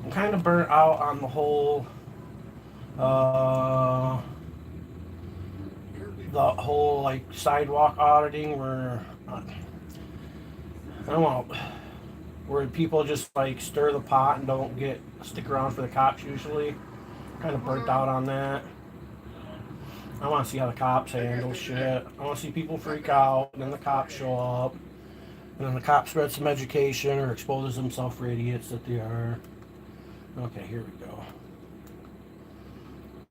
I'm kind of burnt out on the whole like sidewalk auditing where I don't know, where people just like stir the pot and don't stick around for the cops usually. Kind of burnt out on that. I want to see how the cops handle shit. I want to see people freak out, and then the cops show up, and then the cops spread some education or exposes themselves for idiots that they are. Okay, here we go.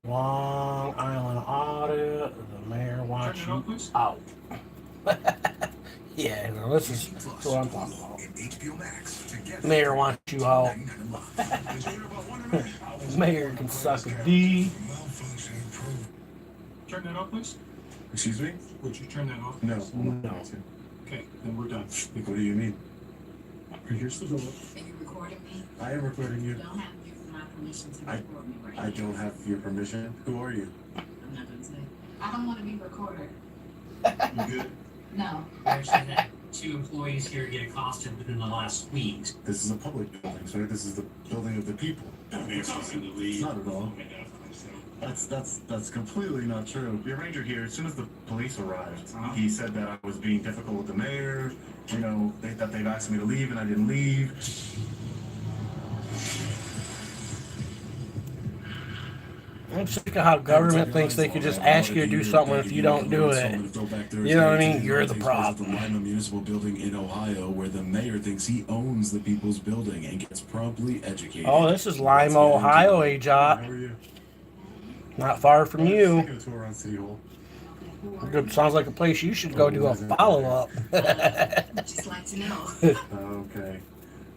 Long Island audit. The mayor wants you out. Yeah, no, this is what I'm talking about. Mayor wants you out. Mayor can suck a D. Turn that off, please. Excuse me? Would you turn that off? No. Okay, then we're done. What do you mean? Here's the door. Are you recording me? I am recording you. You don't have to give my permission to record me right I don't have your permission. Who are you? I'm not gonna say. I don't want to be recorded. You good? No. We actually had 2 employees here get accosted within the last week. This is a public building, sir. This is the building of the people. Not at all. That's completely not true. The ranger here, as soon as the police arrived, he said that I was being difficult with the mayor. You know, that they've asked me to leave and I didn't leave. I'm sick of how government thinks they could just ask you to do something if you don't do it. You know what I mean? You're the problem. The Lima Municipal Building in Ohio, where the mayor thinks he owns the people's building and gets promptly educated. Oh, this is Lima, Ohio, A-Jot. How are you? Not far from you. Taking a tour around City Hall. Good. Sounds like a place you should go do a follow-up. Just like to know. Okay.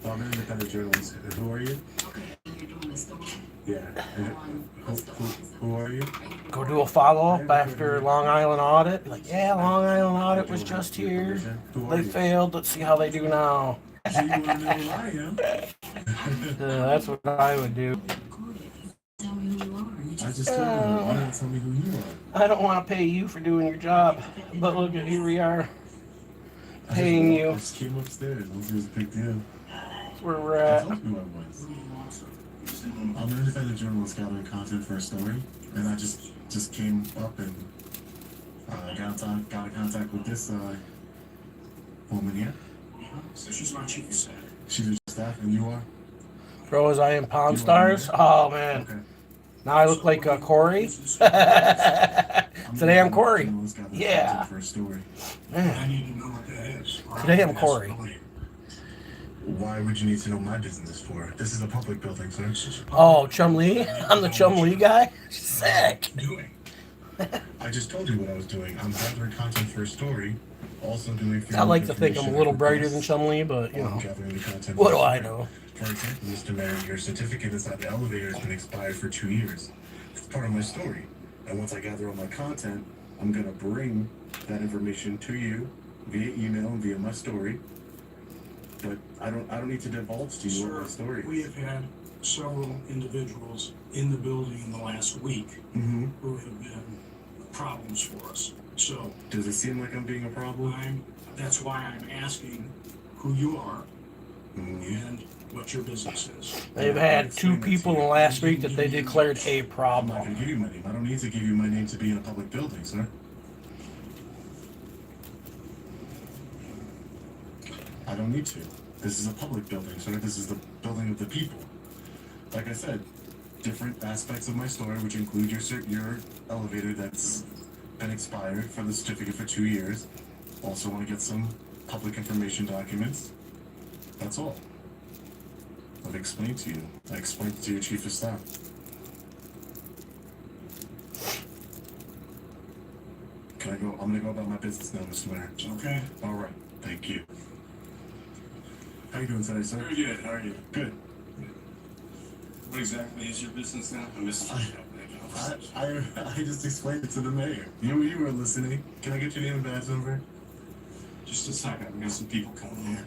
I'm an independent journalist. Who are you? Okay, you're doing the story. Yeah. Who are you? Go do a follow-up after Long Island audit. Be like, yeah, Long Island audit was just here. They failed. Let's see how they do now. So you want to know who I am? That's what I would do. Tell me who you are. I just told you. Why don't you tell me who you are? I don't want to pay you for doing your job, but look at here we are, paying you. I just came upstairs. It was a big deal. That's where we're I at. told you I was. I'm an independent journalist gathering content for a story, and I just came up and got in contact with this woman here. So she's my chief of staff. She's your staff, and you are? Bro, as I am Pawn Stars. Oh man, Okay. now I look like Corey. Today I'm Corey. Journalist gathering Yeah. content for a story. Man, I need to know what that is. today I'm Corey. Why would you need to know my business for? This is a public building, sir. Oh, Chumlee? I'm the Chumlee guy? Sick! Doing. I just told you what I was doing. I'm gathering content for a story. Also doing. I like to think I'm a little brighter than Chumlee, but, you know. Gathering the content What do I know? For example, Mr. Mayor, your certificate inside the elevator has been expired for 2 years. It's part of my story. And once I gather all my content, I'm gonna bring that information to you via email and via my story. But I don't need to divulge to you what my story is. We have had several individuals in the building in the last week Mm-hmm. who have been problems for us. So Does it seem like I'm being a problem? that's why I'm asking who you are Mm-hmm. and what your business is. They've had 2 people in the last week that they declared a I'm not problem. gonna give you my name. I don't need to give you my name to be in a public building, sir. I don't need to. This is a public building, sir. This is the building of the people. Like I said, different aspects of my story, which include your elevator that's been expired for the certificate for 2 years. Also want to get some public information documents. That's all. I've explained to you. I explained it to your chief of staff. Can I go? I'm gonna go about my business now, Mr. Mayor. Okay. All right. Thank you. How you doing today, sir? Very good. How are you? Good. What exactly is your business now? I missed I just explained it to the mayor. You were listening. Can I get your name and badge number? Just a second. We got some people coming here.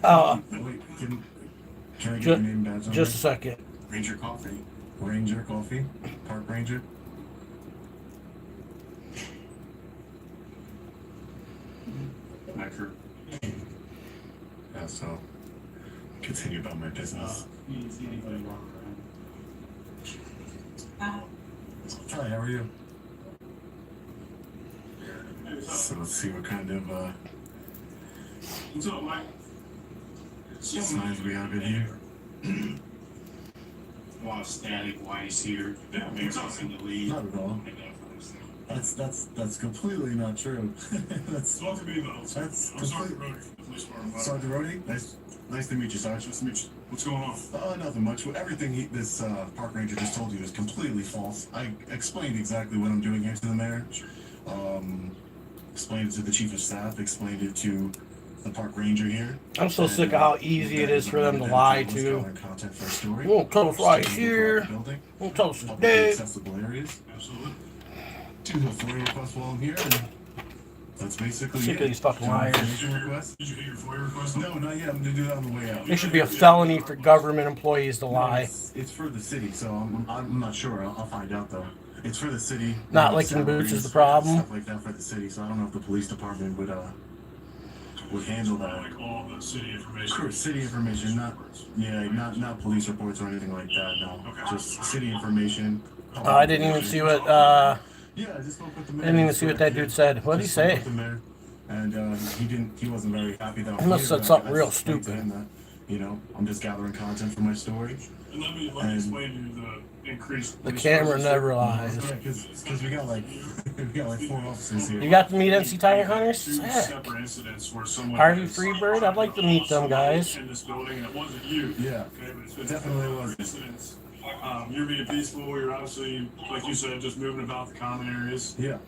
Wait, can I get your name and badge number? Just a second. Ranger Coffee. Ranger Coffee? Park Ranger? Accurate. Yeah, so continue about my business. You didn't see anybody walking around. Hi, how are you? So let's see what kind of What's up, Mike? signs we have in here. A lot of static, why he's here. Yeah, maybe something to leave. Not at all. That's completely not true. that's Talk to me about it. That's I'm Sergeant Brody from the police department. Sergeant Rhodey. Nice to meet you, Sarge. Nice to meet you. What's going on? Nothing much. Everything this park ranger just told you is completely false. I explained exactly what I'm doing here to the mayor. Explained it to the chief of staff. Explained it to the park ranger here. I'm so sick of how easy it is for them to lie to. Won't tell us right here. Won't tell us today. Accessible areas. Absolutely. Do the FOIA request while I'm here, and that's basically Sick it. of these fucking liars. Information request? Did you get your FOIA request? No, not yet. I'm gonna do that on the way out. It should be a felony for government employees to lie. It's for the city, so I'm not sure. I'll find out though. It's for the city. Not licking boots is the problem. Stuff like that for the city, so I don't know if the police department would handle that. Like all the city information. Sure, city information, not police reports or anything like that. No, Okay. just city information. I didn't even see what Yeah, I just spoke with the mayor. I didn't even see what that dude said. What did he Just spoke say? with the mayor, and he wasn't very happy that. He must have said something real explained to stupid. him that, I'm just gathering content for my story. And let me explain to you the increased. The camera never lies. Yeah, because we got like 4 officers here. You got to meet MC Tiger Hunters? Two Sick. separate incidents where someone Harvey has Freebird? I'd like to meet them guys. in this building, and it wasn't you. Yeah, Okay, but it's been definitely several wasn't. incidents. You're being peaceful. You're obviously, like you said, just moving about the common areas. Yeah.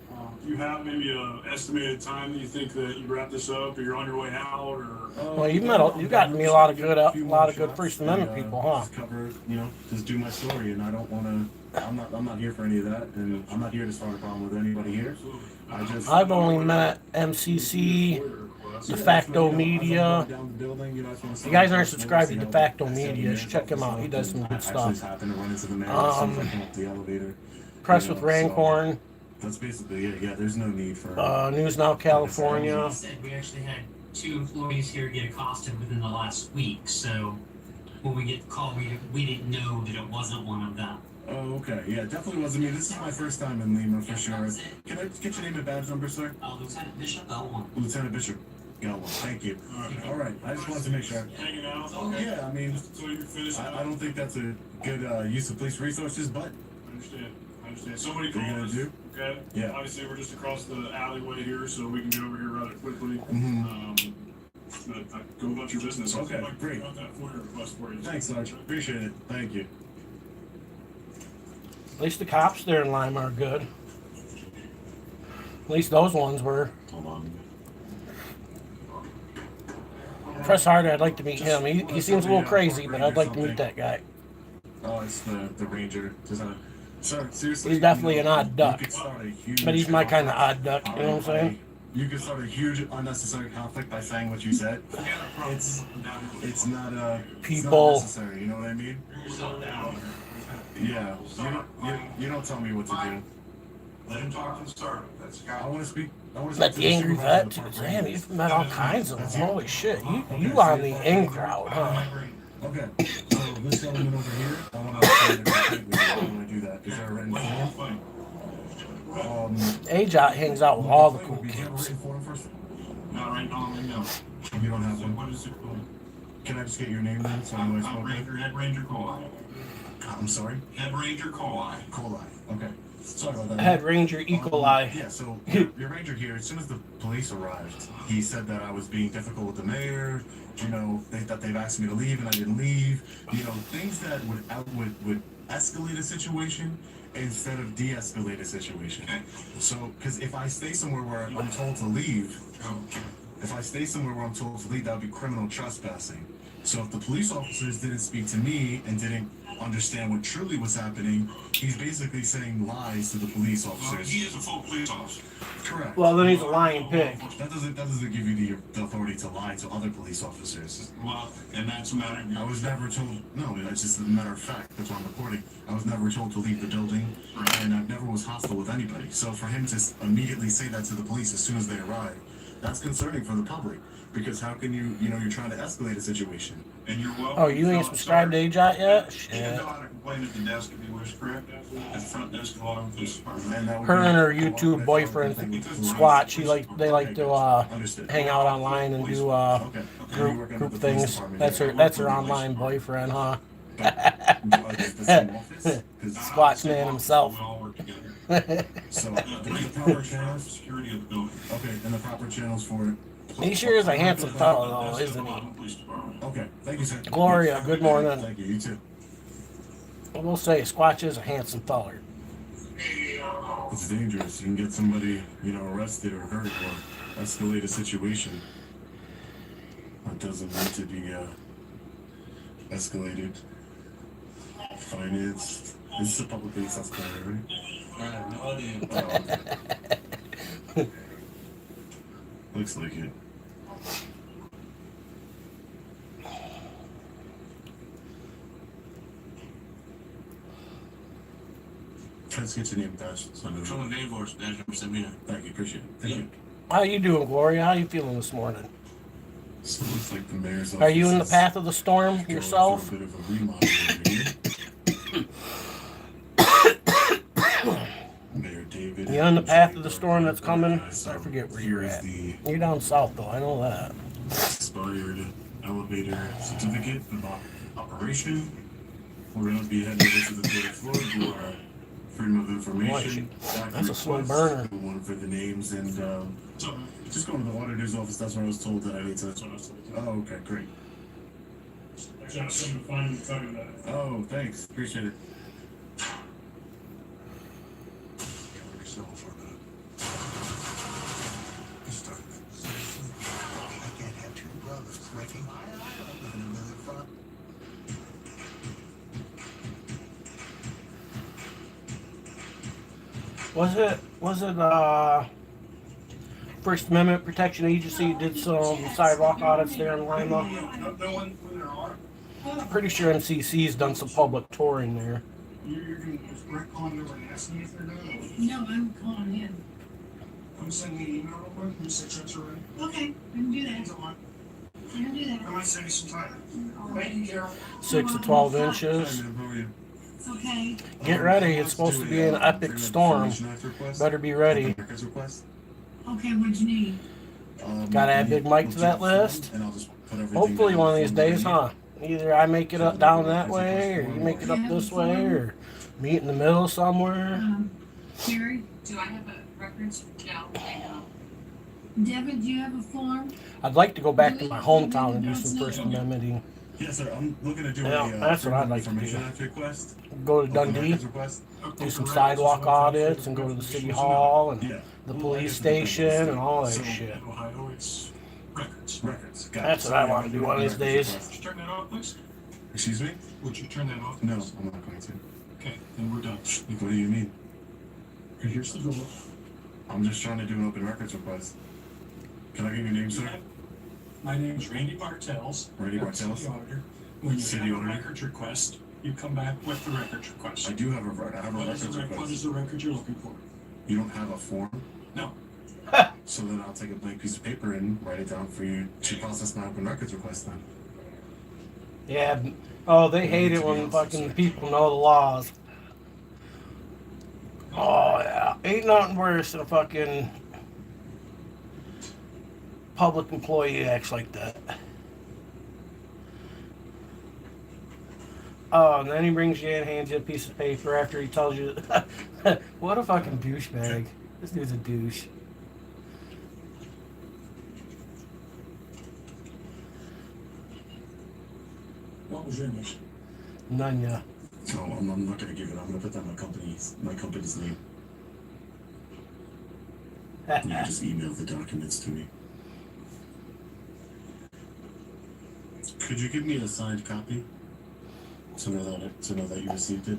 You have maybe a estimated time that you think that you wrap this up, or you're on your way out, or Well, you've gotten me a lot of good First Amendment people, huh? Just cover, just do my story, and I don't want to. I'm not here for any of that, and I'm not here to start a problem with anybody here. I've only met MCC, De Facto Media. If you guys aren't subscribed to De Facto Media, you should check him out. He does some good stuff. Press with Rancorn. That's basically it. Yeah, there's no need for. News Now California. Like I said, we actually had 2 employees here get accosted within the last week, so when we get the call, we didn't know that it wasn't one of them. Oh, okay. Yeah, definitely wasn't me. This is my first time in Lima for sure. Can I get your name and badge number, sir? Lieutenant Bishop L1. Lieutenant Bishop. Got one. Thank you. All right. I just wanted to make sure. hanging out. Yeah, I mean, So you can finish. I don't think that's a good use of police resources, but I understand. Somebody what are you called gonna us. do? Okay. Yeah. Obviously, we're just across the alleyway here, so we can get over here rather quickly. Mm-hmm. The but go about your business. Okay, I'd like to great. put out that FOIA request for you. Thanks, Sarge. Appreciate it. Thank you. At least the cops there in Lima are good. At least those ones were. Hold on. Press Harder, I'd like to meet him. He seems a little crazy, but I'd like to meet that guy. Oh, it's the ranger. Sir, seriously. He's definitely an odd duck. You could start a huge But he's my kind of odd duck, you know what I'm saying? You could start a huge unnecessary conflict by saying what you said. It's not People. It's not necessary, you know what I mean? Yeah. You don't tell me what to do. Let him talk and start. That's the guy. I want to speak. Met the angry vet too. Damn, you've met all kinds of them. Holy shit. You on the in crowd, huh? Okay. So this gentleman over here, I want to do that. Is there a written form? AJOT hangs out with all the cool Would we have a kids. written form first? Not right now, no. You don't have one. What is it called? Can I just get your name then, so I know I spoke with? Head Ranger Coli. I'm sorry. Head Ranger Coli. Coli. Okay. Sorry about that. Head Ranger E. coli. Yeah, so your ranger here, as soon as the police arrived, he said that I was being difficult with the mayor, you know, that they've asked me to leave and I didn't leave, you know, things that would escalate a situation instead of de-escalate a situation. So, because if I stay somewhere where I'm told to leave, that would be criminal trespassing. So if the police officers didn't speak to me and didn't understand what truly was happening, he's basically saying lies to the police officers. He is a full police officer. Correct. Well, then he's a lying pig. That doesn't give you the authority to lie to other police officers. Well, and that's a matter of... I was never told. No, that's just a matter of fact. That's why I'm reporting. I was never told to leave the building, and I never was hostile with anybody. So for him to immediately say that to the police as soon as they arrive, that's concerning for the public. Because how can you're trying to escalate a situation. And you're welcome. Oh, you ain't subscribed to AJOT yet? You Shit. can know how to complain at the desk if you wish, correct? At the front desk of the Lima Police Department. And that would Her be- and her YouTube boyfriend, Squat, they like to hang out online and do Okay. group things. That's her online boyfriend, huh? Squat's man himself. We all work together. So the proper channels. Security of the building. Okay, and the proper channels for it. He sure is a handsome fellow, though, isn't he? Police Department. Okay, thank you, sir. Gloria, good morning. Thank you. You too. I will say, Squatch is a handsome feller. It's dangerous. You can get somebody, arrested or hurt or escalate a situation. It doesn't need to be escalated, financed. This is a publicly escalated, right? I have no idea. Oh, okay. Looks like it. Let's get your name attached. So I know. Show the name for us, Dash number 7. Thank you. Appreciate it. Thank you. How you doing, Gloria? How you feeling this morning? So it looks like the mayor's Are you in the office path of the storm is yourself? going through a bit of a remodel over here. Mayor David. You in the path of the storm that's coming? I forget where you're at. You're down south, though. I know that. Expired elevator certificate of operation. We're going to be heading over to the third floor to our freedom of information. That's a slow burner. One for the names and just going to the auditor's office. That's what I was told that I need to. Oh, okay, great. I got something to find and tell you that. Oh, thanks. Appreciate it. Was it First Amendment Protection Agency did some sidewalk audits there in Lima? No one when there are. I'm pretty sure MCC's done some public touring there. You're going to just direct calling over and asking if they're doing it. No, I'm calling in. I'm sending you an email real quick. You said checks are ready. Okay, I can do that. Hands on mine. I can do I that. might send you some time. Thank you, Carol. 6 to 12 inches. It's okay. Get ready. It's supposed to be an epic storm. Better be ready. Okay, what'd you need? Gotta add Big Mike to that list. Hopefully one of these days, huh? Either I make it up down that way, or you make it up this way, or meet in the middle somewhere. Carrie? Do I have a reference? No, I know. Devin, do you have a form? I'd like to go back to my hometown and do some First Amendment. Yes, sir. I'm looking to do Yeah, that's what I'd like to Information do. Act request. Go to Open Dundee, records request. do some sidewalk audits, and go to the city hall and Yeah. the police station and all that So, shit. in Ohio, it's records. Records. Got That's it. what I So, want to do one of these days. Would you turn that off, please? Excuse me? Would you turn that off? No, I'm not going to. Okay, then we're done. What do you mean? Here's the door. I'm just trying to do an open records request. Can I get your name, sir? My name is Randy Bartels. Randy I'm Bartels. City auditor. When you City have a auditor. records request, you come back with the records request. I do have a records What is request. the record you're looking for? You don't have a form? No. So then I'll take a blank piece of paper and write it down for you to process my open records request then. Yeah. Oh, they hate it when fucking people know the laws. Oh, yeah. Ain't nothing worse than a fucking public employee acts like that. Oh, and then he brings you in, hands you a piece of paper after he tells you. What a fucking douchebag. This dude's a douche. What was your name? Nunya. No, I'm not gonna give it. I'm gonna put that in my company's name. You can just email the documents to me. Could you give me a signed copy to know that you received it?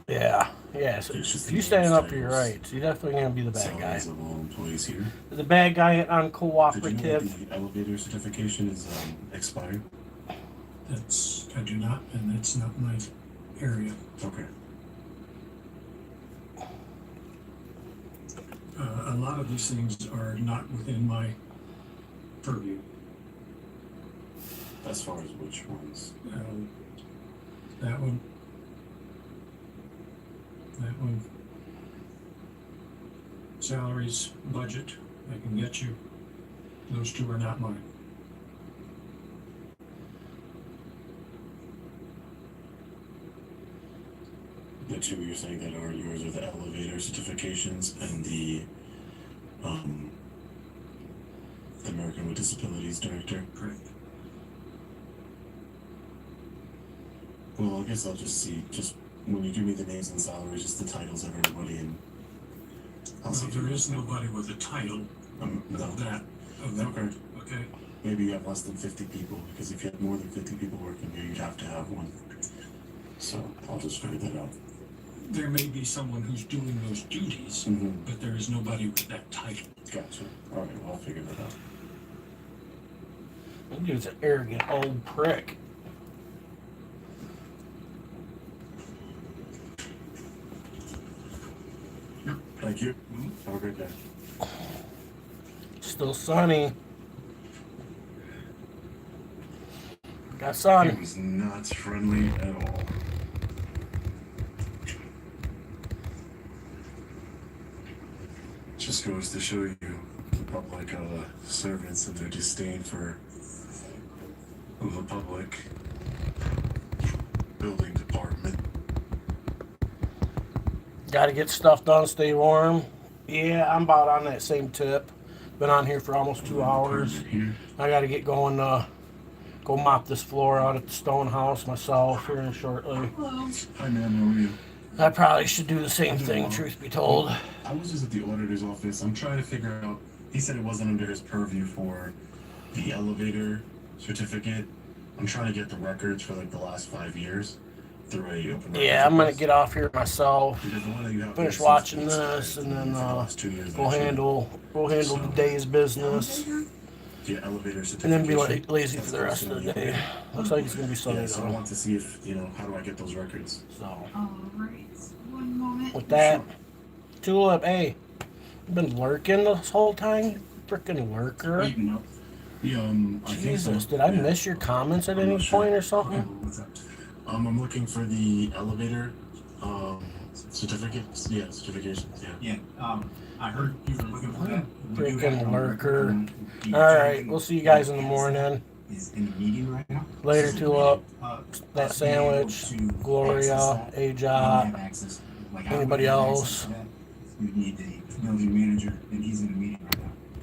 Yeah. Yeah. So if you stand up for your rights, you're definitely gonna be the bad guy. Salaries of all employees here. The bad guy on Did you know cooperative. that the elevator certification is expired? I do not, and that's not my area. Okay. A lot of these things are not within my purview. As far as which ones? That one. That one. Salaries, budget, I can get you. Those two are not mine. The two you're saying that are yours are the elevator certifications and the American with Disabilities Director. Correct. Well, I guess I'll just see, just when you give me the names and salaries, just the titles of everybody, and I'll see. There is nobody with a title No. of that. Okay. Okay. Maybe you have less than 50 people, because if you had more than 50 people working here, you'd have to have one. So I'll just figure that out. There may be someone who's doing those duties, but there is nobody with that title. Gotcha. All right, well, I'll figure that out. That dude's an arrogant old prick. Thank you. Have a great day. Still sunny. Got sun. He was not friendly at all. Just goes to show you public servants and their disdain for the public building department. Gotta get stuff done, stay warm. Yeah, I'm about on that same tip. Been on here for almost 2 hours. I gotta get going, go mop this floor out at the stone house myself here shortly. Hello. Hi, ma'am, how are you? I probably should do the same thing, truth be told. I was just at the auditor's office. I'm trying to figure out, he said it wasn't under his purview for the elevator certificate. I'm trying to get the records for like the last 5 years through a open records Yeah, I'm gonna request. get off here myself. Because the one that you have Finish here since watching it's this and then for the last 2 years, we'll actually. handle the day's business. The elevator certificate. And then be lazy for the rest of the day. Looks like it's gonna be sunny Yeah, so I though. want to see if, how do I get those records? So Alright, one moment. with that, Tulip, hey, you been lurking this whole time, you freaking lurker. Yeah, I think so. Jesus, did I Yeah. miss your comments at I'm any not sure. point or something? What's that? I'm looking for the elevator certificates. Yeah, certifications. Yeah. I heard you were looking for that. Freaking lurker. Alright, we'll see you guys in the morning. Is in a meeting right now. Later, Tulip. That Us being able sandwich, to Gloria, access that, we Aja, have access. Like, I anybody wouldn't have else. access to that. You need the building manager, and he's in a meeting right